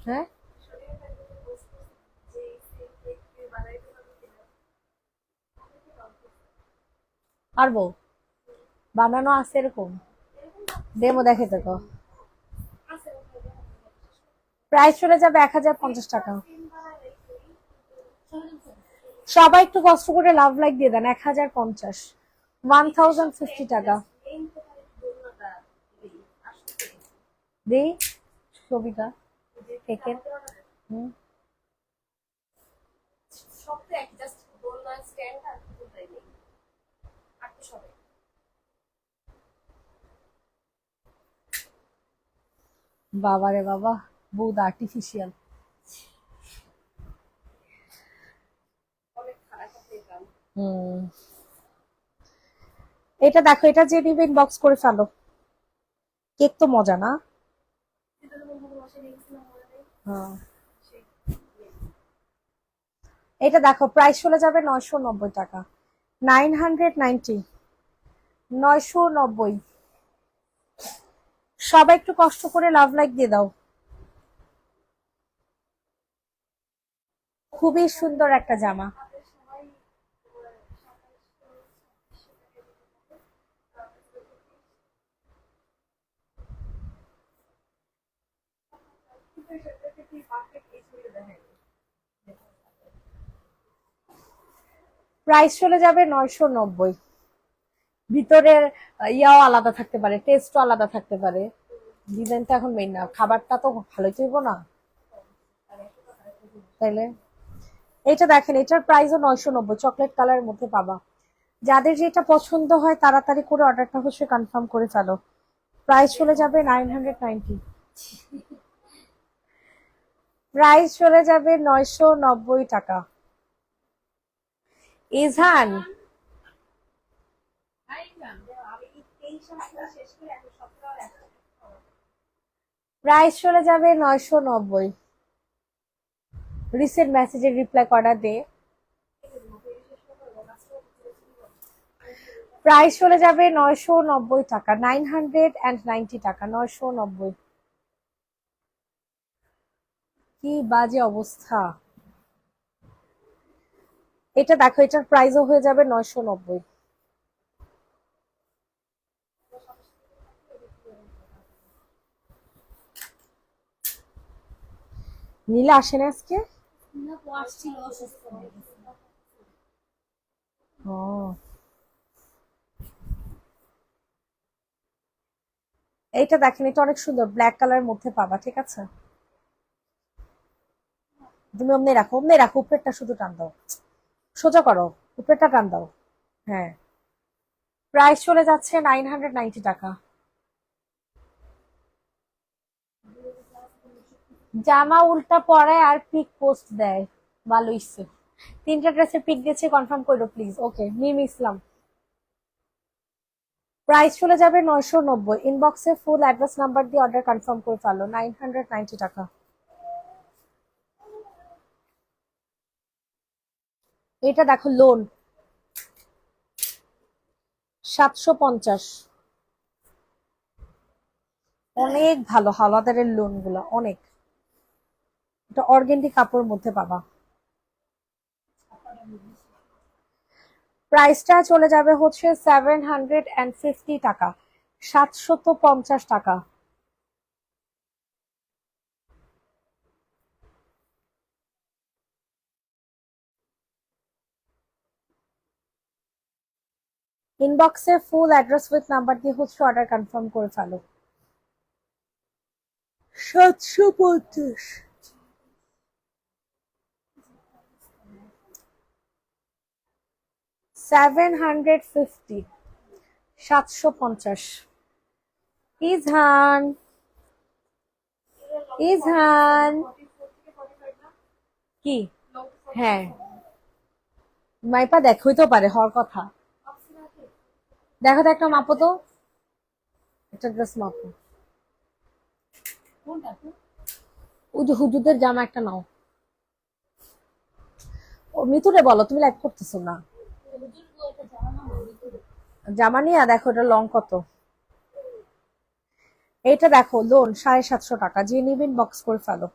হ্যাঁ, পারবো, বানানো আছে এরকম। ডেমো দেখে তো। প্রাইস চলে যাবে 1050 টাকা। সবাই একটু কষ্ট করে লাভ লাইক দিয়ে দেন। 1050, 1050 টাকা। দিই ছবিটা থেকে। হুম, বাবা রে বাবা, বহুত আর্টিফিশিয়াল। হুম, এটা দেখো, এটা যে নিবে ইনবক্স করে ফেলো। কেক তো মজা না? হ্যাঁ। এটা দেখো, প্রাইস চলে যাবে 990 টাকা। 990, 990। সবাই একটু কষ্ট করে লাভ লাইক দিয়ে দাও। খুবই সুন্দর একটা জামা। প্রাইস চলে যাবে 990। ভিতরের ইয়াও আলাদা থাকতে পারে, টেস্টও আলাদা থাকতে পারে। ডিজাইনটা এখন মেইন না, খাবারটা তো ভালোই চলবো না তাইলে। এটা দেখেন, এটার প্রাইসও 990, চকলেট কালারের মধ্যে পাবা। যাদের যেটা পছন্দ হয় তাড়াতাড়ি করে অর্ডারটা হচ্ছে কনফার্ম করে ফেলো। প্রাইস চলে যাবে 990। প্রাইস চলে যাবে 990 টাকা। ইজহান, প্রাইস চলে যাবে 990। রিসেন্ট মেসেজের রিপ্লাই করা দে। প্রাইস চলে যাবে 990 টাকা, 990 টাকা, 990। কি বাজে অবস্থা। এটা দেখো, এটার প্রাইসও হয়ে যাবে 990। নীলা আসে না আজকে? ও, এইটা দেখেন, এটা অনেক সুন্দর, ব্ল্যাক কালারের মধ্যে পাবা, ঠিক আছে? তুমি অমনি রাখো, অমনি রাখো, উপরেরটা শুধু টান দাও, সোজা করো, উপরেরটা টান দাও। হ্যাঁ। প্রাইস চলে যাচ্ছে 990 টাকা। জামা উল্টা পরায় আর পিক পোস্ট দেয়, ভালো ইচ্ছে। তিনটা ড্রেসের পিক দিয়েছে, কনফার্ম করো please. Okay, meme Islam. Price চলে যাবে 990। ইনবক্সে ফুল অ্যাড্রেস নাম্বার দিয়ে অর্ডার কনফার্ম করে ফেলো। 990 টাকা। এটা দেখো, লোন 750। অনেক ভালো হাওলাদারের লোন গুলা, অনেক। এটা অর্গেন্ডি কাপড়ের মধ্যে পাবা। প্রাইসটা চলে যাবে হচ্ছে 750 টাকা, 750 টাকা। ইনবক্সে ফুল অ্যাড্রেস উইথ নাম্বার দিয়ে হচ্ছে অর্ডার কনফার্ম করে ফেলো। 750, 750, 750। ইজহান, ইজহান। কি? হ্যাঁ, মাইপা দেখ হইতেও পারে, হওয়ার কথা। দেখো তো একটা মাপো তো, একটা ড্রেস মাপো। ওই যে হুজুরদের জামা একটা নাও। ও মিতুরে বলো, তুমি লাইভ করতেছো না। জামা নিয়ে দেখো এটা লং কত। এইটা দেখো লোন 750 টাকা, যে নিবেন বক্স করে ফেলো।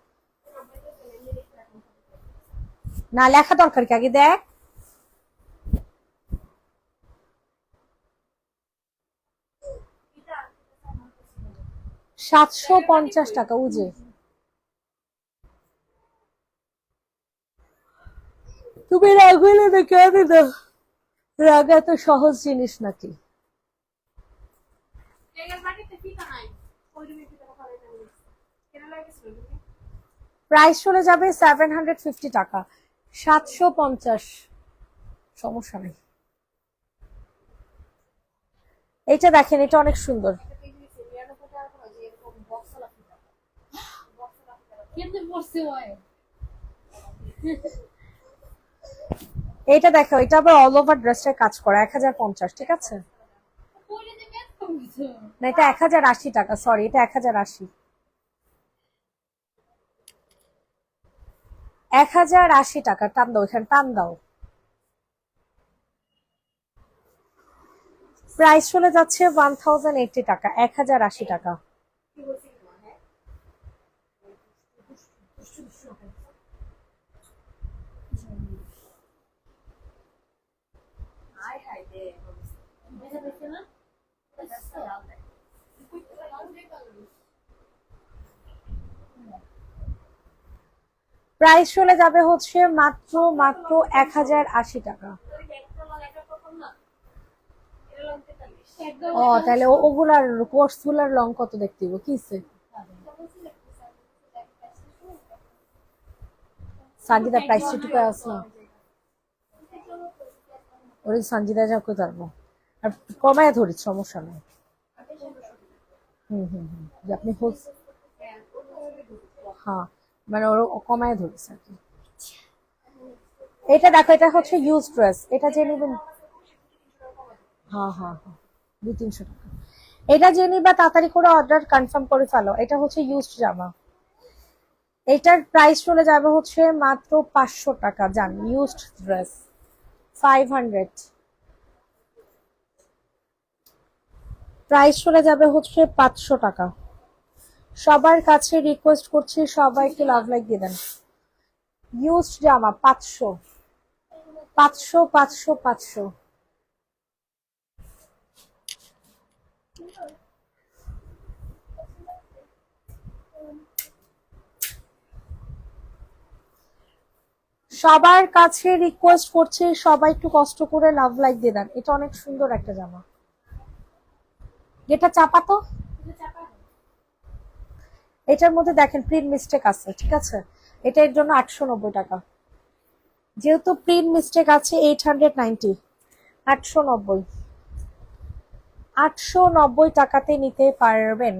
না লেখা দরকার কি, আগে দেখ। 750 টাকা উজে। তুমি রাগ হইলে না কেন না, রাগ এত সহজ জিনিস নাকি? প্রাইস চলে যাবে 750 টাকা, 750, সমস্যা নেই। এইটা দেখেন, এটা অনেক সুন্দর। এইটা দেখো, এটা আবার অল ওভার ড্রেসটায় কাজ করা, 1050, ঠিক আছে। না এটা 1080 টাকা, সরি এটা 1080। 1080 টাকা, টান দাও এখানে, টান দাও। প্রাইস চলে যাচ্ছে 1080 টাকা, 1080 টাকা। প্রাইস চলে যাবে হচ্ছে মাত্র মাত্র 1080 টাকা। ও তাহলে ওগুলার কোর্স গুলার লং কত দেখতে হবে কিসে? সানজিদা প্রাইস চিটুকে আস না, ওই সঞ্জিদা যা কই পারবো। আর কমায় ধরিস, সমস্যা নাই। যে আপনি হোস, হ্যাঁ মানে ওর কমায় ধরিস আর কি। এটা দেখো, এটা হচ্ছে ইউজ ড্রেস, এটা যে নিবেন। হ্যাঁ হ্যাঁ হ্যাঁ, 200-300 টাকা। এটা যে নিবা তাড়াতাড়ি করে অর্ডার কনফার্ম করে ফেলো, এটা হচ্ছে ইউজড জামা। এটার প্রাইস চলে যাবে হচ্ছে মাত্র 500 টাকা, জান ইউজড ড্রেস 500। প্রাইস চলে যাবে হচ্ছে 500 টাকা। সবার কাছে রিকোয়েস্ট করছি, সবাইকে লাভ লাইক দিয়ে দেন। ইউজড জামা 500, 500, 500, 500। সবার কাছে রিকোয়েস্ট করছি, সবাই একটু কষ্ট করে লাভ লাইক দিয়ে দেন, এটা অনেক সুন্দর একটা জামা। এটা চাপাতো, এটার মধ্যে দেখেন প্রিন্ট মিস্টেক আছে, ঠিক আছে। এটা এর জন্য 890 টাকা, যেহেতু প্রিন্ট মিস্টেক আছে 890, 890, 890 টাকাতে নিতে পারবেন।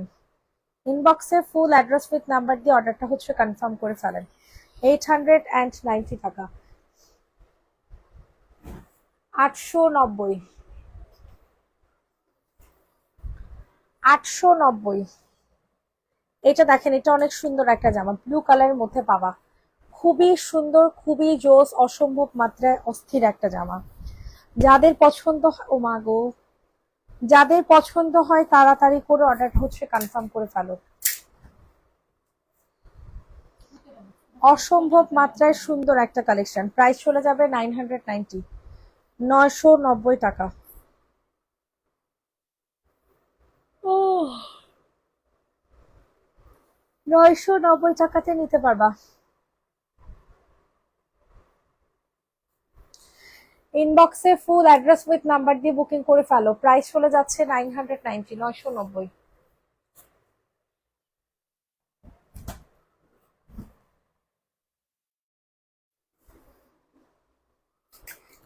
ইনবক্সে ফুল অ্যাড্রেস উইথ নাম্বার দিয়ে অর্ডারটা হচ্ছে কনফার্ম করে ফেলেন। 890 টাকা, 890, 890। এটা দেখেন, এটা অনেক সুন্দর একটা জামা, ব্লু কালারের মধ্যে পাবা, খুবই সুন্দর, খুবই জোস, অসম্ভব মাত্রায় অস্থির একটা জামা। যাদের পছন্দ ও মা গো, যাদের পছন্দ হয় তাড়াতাড়ি করে অর্ডারটা হচ্ছে কনফার্ম করে ফেলো। অসম্ভব মাত্রায় সুন্দর একটা কালেকশন, প্রাইস চলে যাবে 990, 990 টাকা। ও 990 টাকাতে নিতে পারবা। ইনবক্সে ফুল অ্যাড্রেস উইথ নাম্বার দিয়ে বুকিং করে ফেলো, প্রাইস চলে যাচ্ছে 990, 990।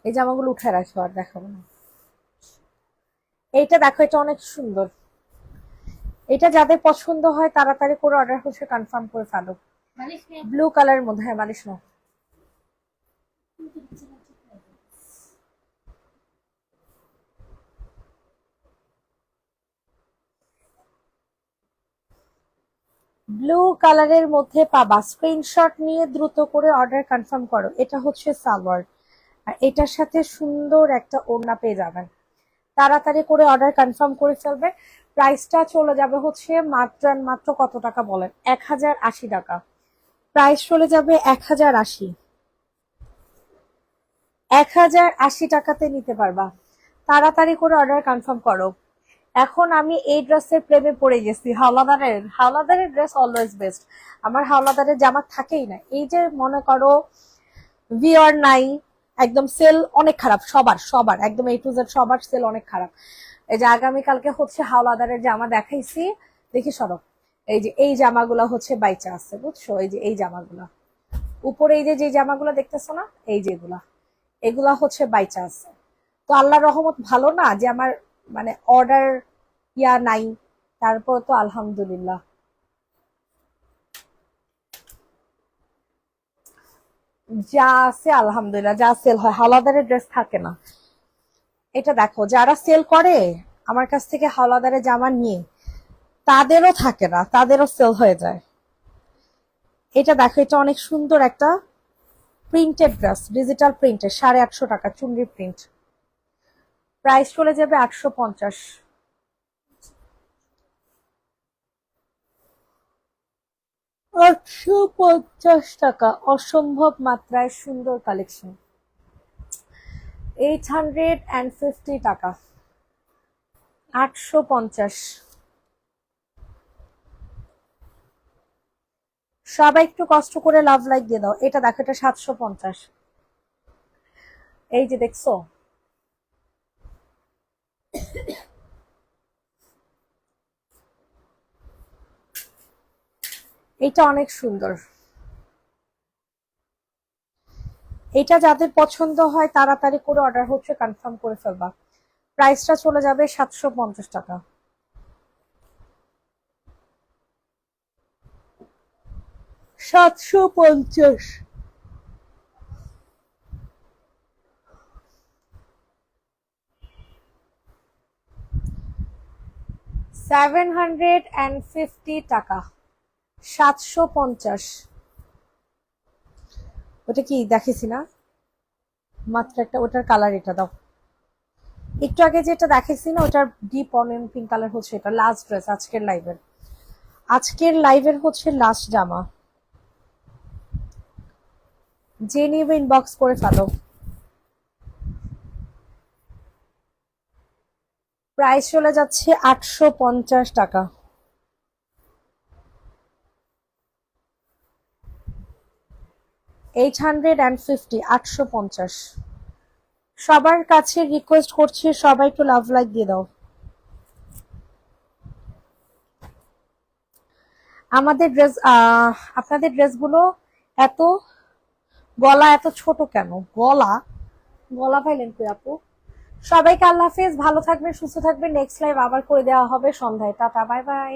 এই জামাগুলো উঠে রাখো, আর দেখাবো না। এইটা দেখো, এটা অনেক সুন্দর, এটা যাদের পছন্দ হয় তাড়াতাড়ি করে অর্ডার হচ্ছে কনফার্ম করে ফেলো। ব্লু কালারের মধ্যে, হ্যাঁ বালিশ নাও। ব্লু কালারের মধ্যে পাবা, স্ক্রিনশট নিয়ে দ্রুত করে অর্ডার কনফার্ম করো। এটা হচ্ছে সালোয়ার, আর এটার সাথে সুন্দর একটা ওড়না পেয়ে যাবেন। তাড়াতাড়ি করে অর্ডার কনফার্ম করে ফেলবে। প্রাইসটা চলে যাবে হচ্ছে মাত্র মাত্র কত টাকা বলেন, 1080 টাকা। প্রাইস চলে যাবে 1080, 1080 টাকাতে নিতে পারবা। তাড়াতাড়ি করে অর্ডার কনফার্ম করো। এখন আমি এই ড্রেসের প্রেমে পড়ে গেছি, হাওলাদারের। হাওলাদারের ড্রেস অলওয়েজ বেস্ট। আমার হাওলাদারের জামা থাকেই না। এই যে মনে করো ভিআর নাই, একদম সেল অনেক খারাপ সবার সবার, একদম A to Z সবার সেল অনেক খারাপ। এই যে আগামীকালকে হচ্ছে হাওলাদারের জামা দেখাইছি, দেখি সরব। এই যে এই জামাগুলো হচ্ছে বাইচা আছে, বুঝছো? এই যে এই জামাগুলা উপরে, এই যে জামাগুলো দেখতেছো না, এই যেগুলা, এগুলা হচ্ছে বাইচা আছে। তো আল্লাহর রহমত ভালো না যে আমার মানে অর্ডার ইয়া নাই, তারপর তো আলহামদুলিল্লাহ। যা আছে আলহামদুলিল্লাহ, যা সেল হয়। হাওলাদারের ড্রেস থাকে না। এটা দেখো, যারা সেল করে আমার কাছ থেকে হাওলাদারের জামা নিয়ে, তাদেরও থাকে না, তাদেরও সেল হয়ে যায়। এটা দেখো, এটা অনেক সুন্দর একটা প্রিন্টেড ড্রেস, ডিজিটাল প্রিন্টের, 850 টাকা চুনরি প্রিন্ট। প্রাইস চলে যাবে 850। 850 টাকা, অসম্ভব মাত্রায় সুন্দর কালেকশন। 850 টাকা, 850। সবাই একটু কষ্ট করে লাভ লাইক দিয়ে দাও। এটা দেখো, এটা 750। এই যে দেখছো, এটা অনেক সুন্দর। এটা যাদের পছন্দ হয় তাড়াতাড়ি করে অর্ডার হচ্ছে কনফার্ম করে ফেলবা। প্রাইসটা চলে যাবে 750 টাকা। 750। 750 টাকা, 750। ওটা কি দেখেছি না মাত্র একটা, ওটার কালার এটা দাও। একটু আগে যেটা দেখেছি না, ওটার ডিপ অনিয়ন পিঙ্ক কালার হচ্ছে এটা। লাস্ট ড্রেস আজকের লাইভের, আজকের লাইভের হচ্ছে লাস্ট জামা। যে নিবে ইনবক্স করে ফেলো। প্রাইস চলে যাচ্ছে 850 টাকা। 850, 850। সবার কাছে রিকোয়েস্ট করছি, সবাই একটু লাভ লাইক দিয়ে দাও। আমাদের ড্রেস, আপনাদের ড্রেসগুলো এত, গলা এত ছোট কেন? গলা, গলা পাইলেন কই আপু? সবাইকে আল্লাহ হাফেজ, ভালো থাকবেন, সুস্থ থাকবেন। নেক্সট লাইভ আবার করে দেওয়া হবে সন্ধ্যায়। Tata, bye bye.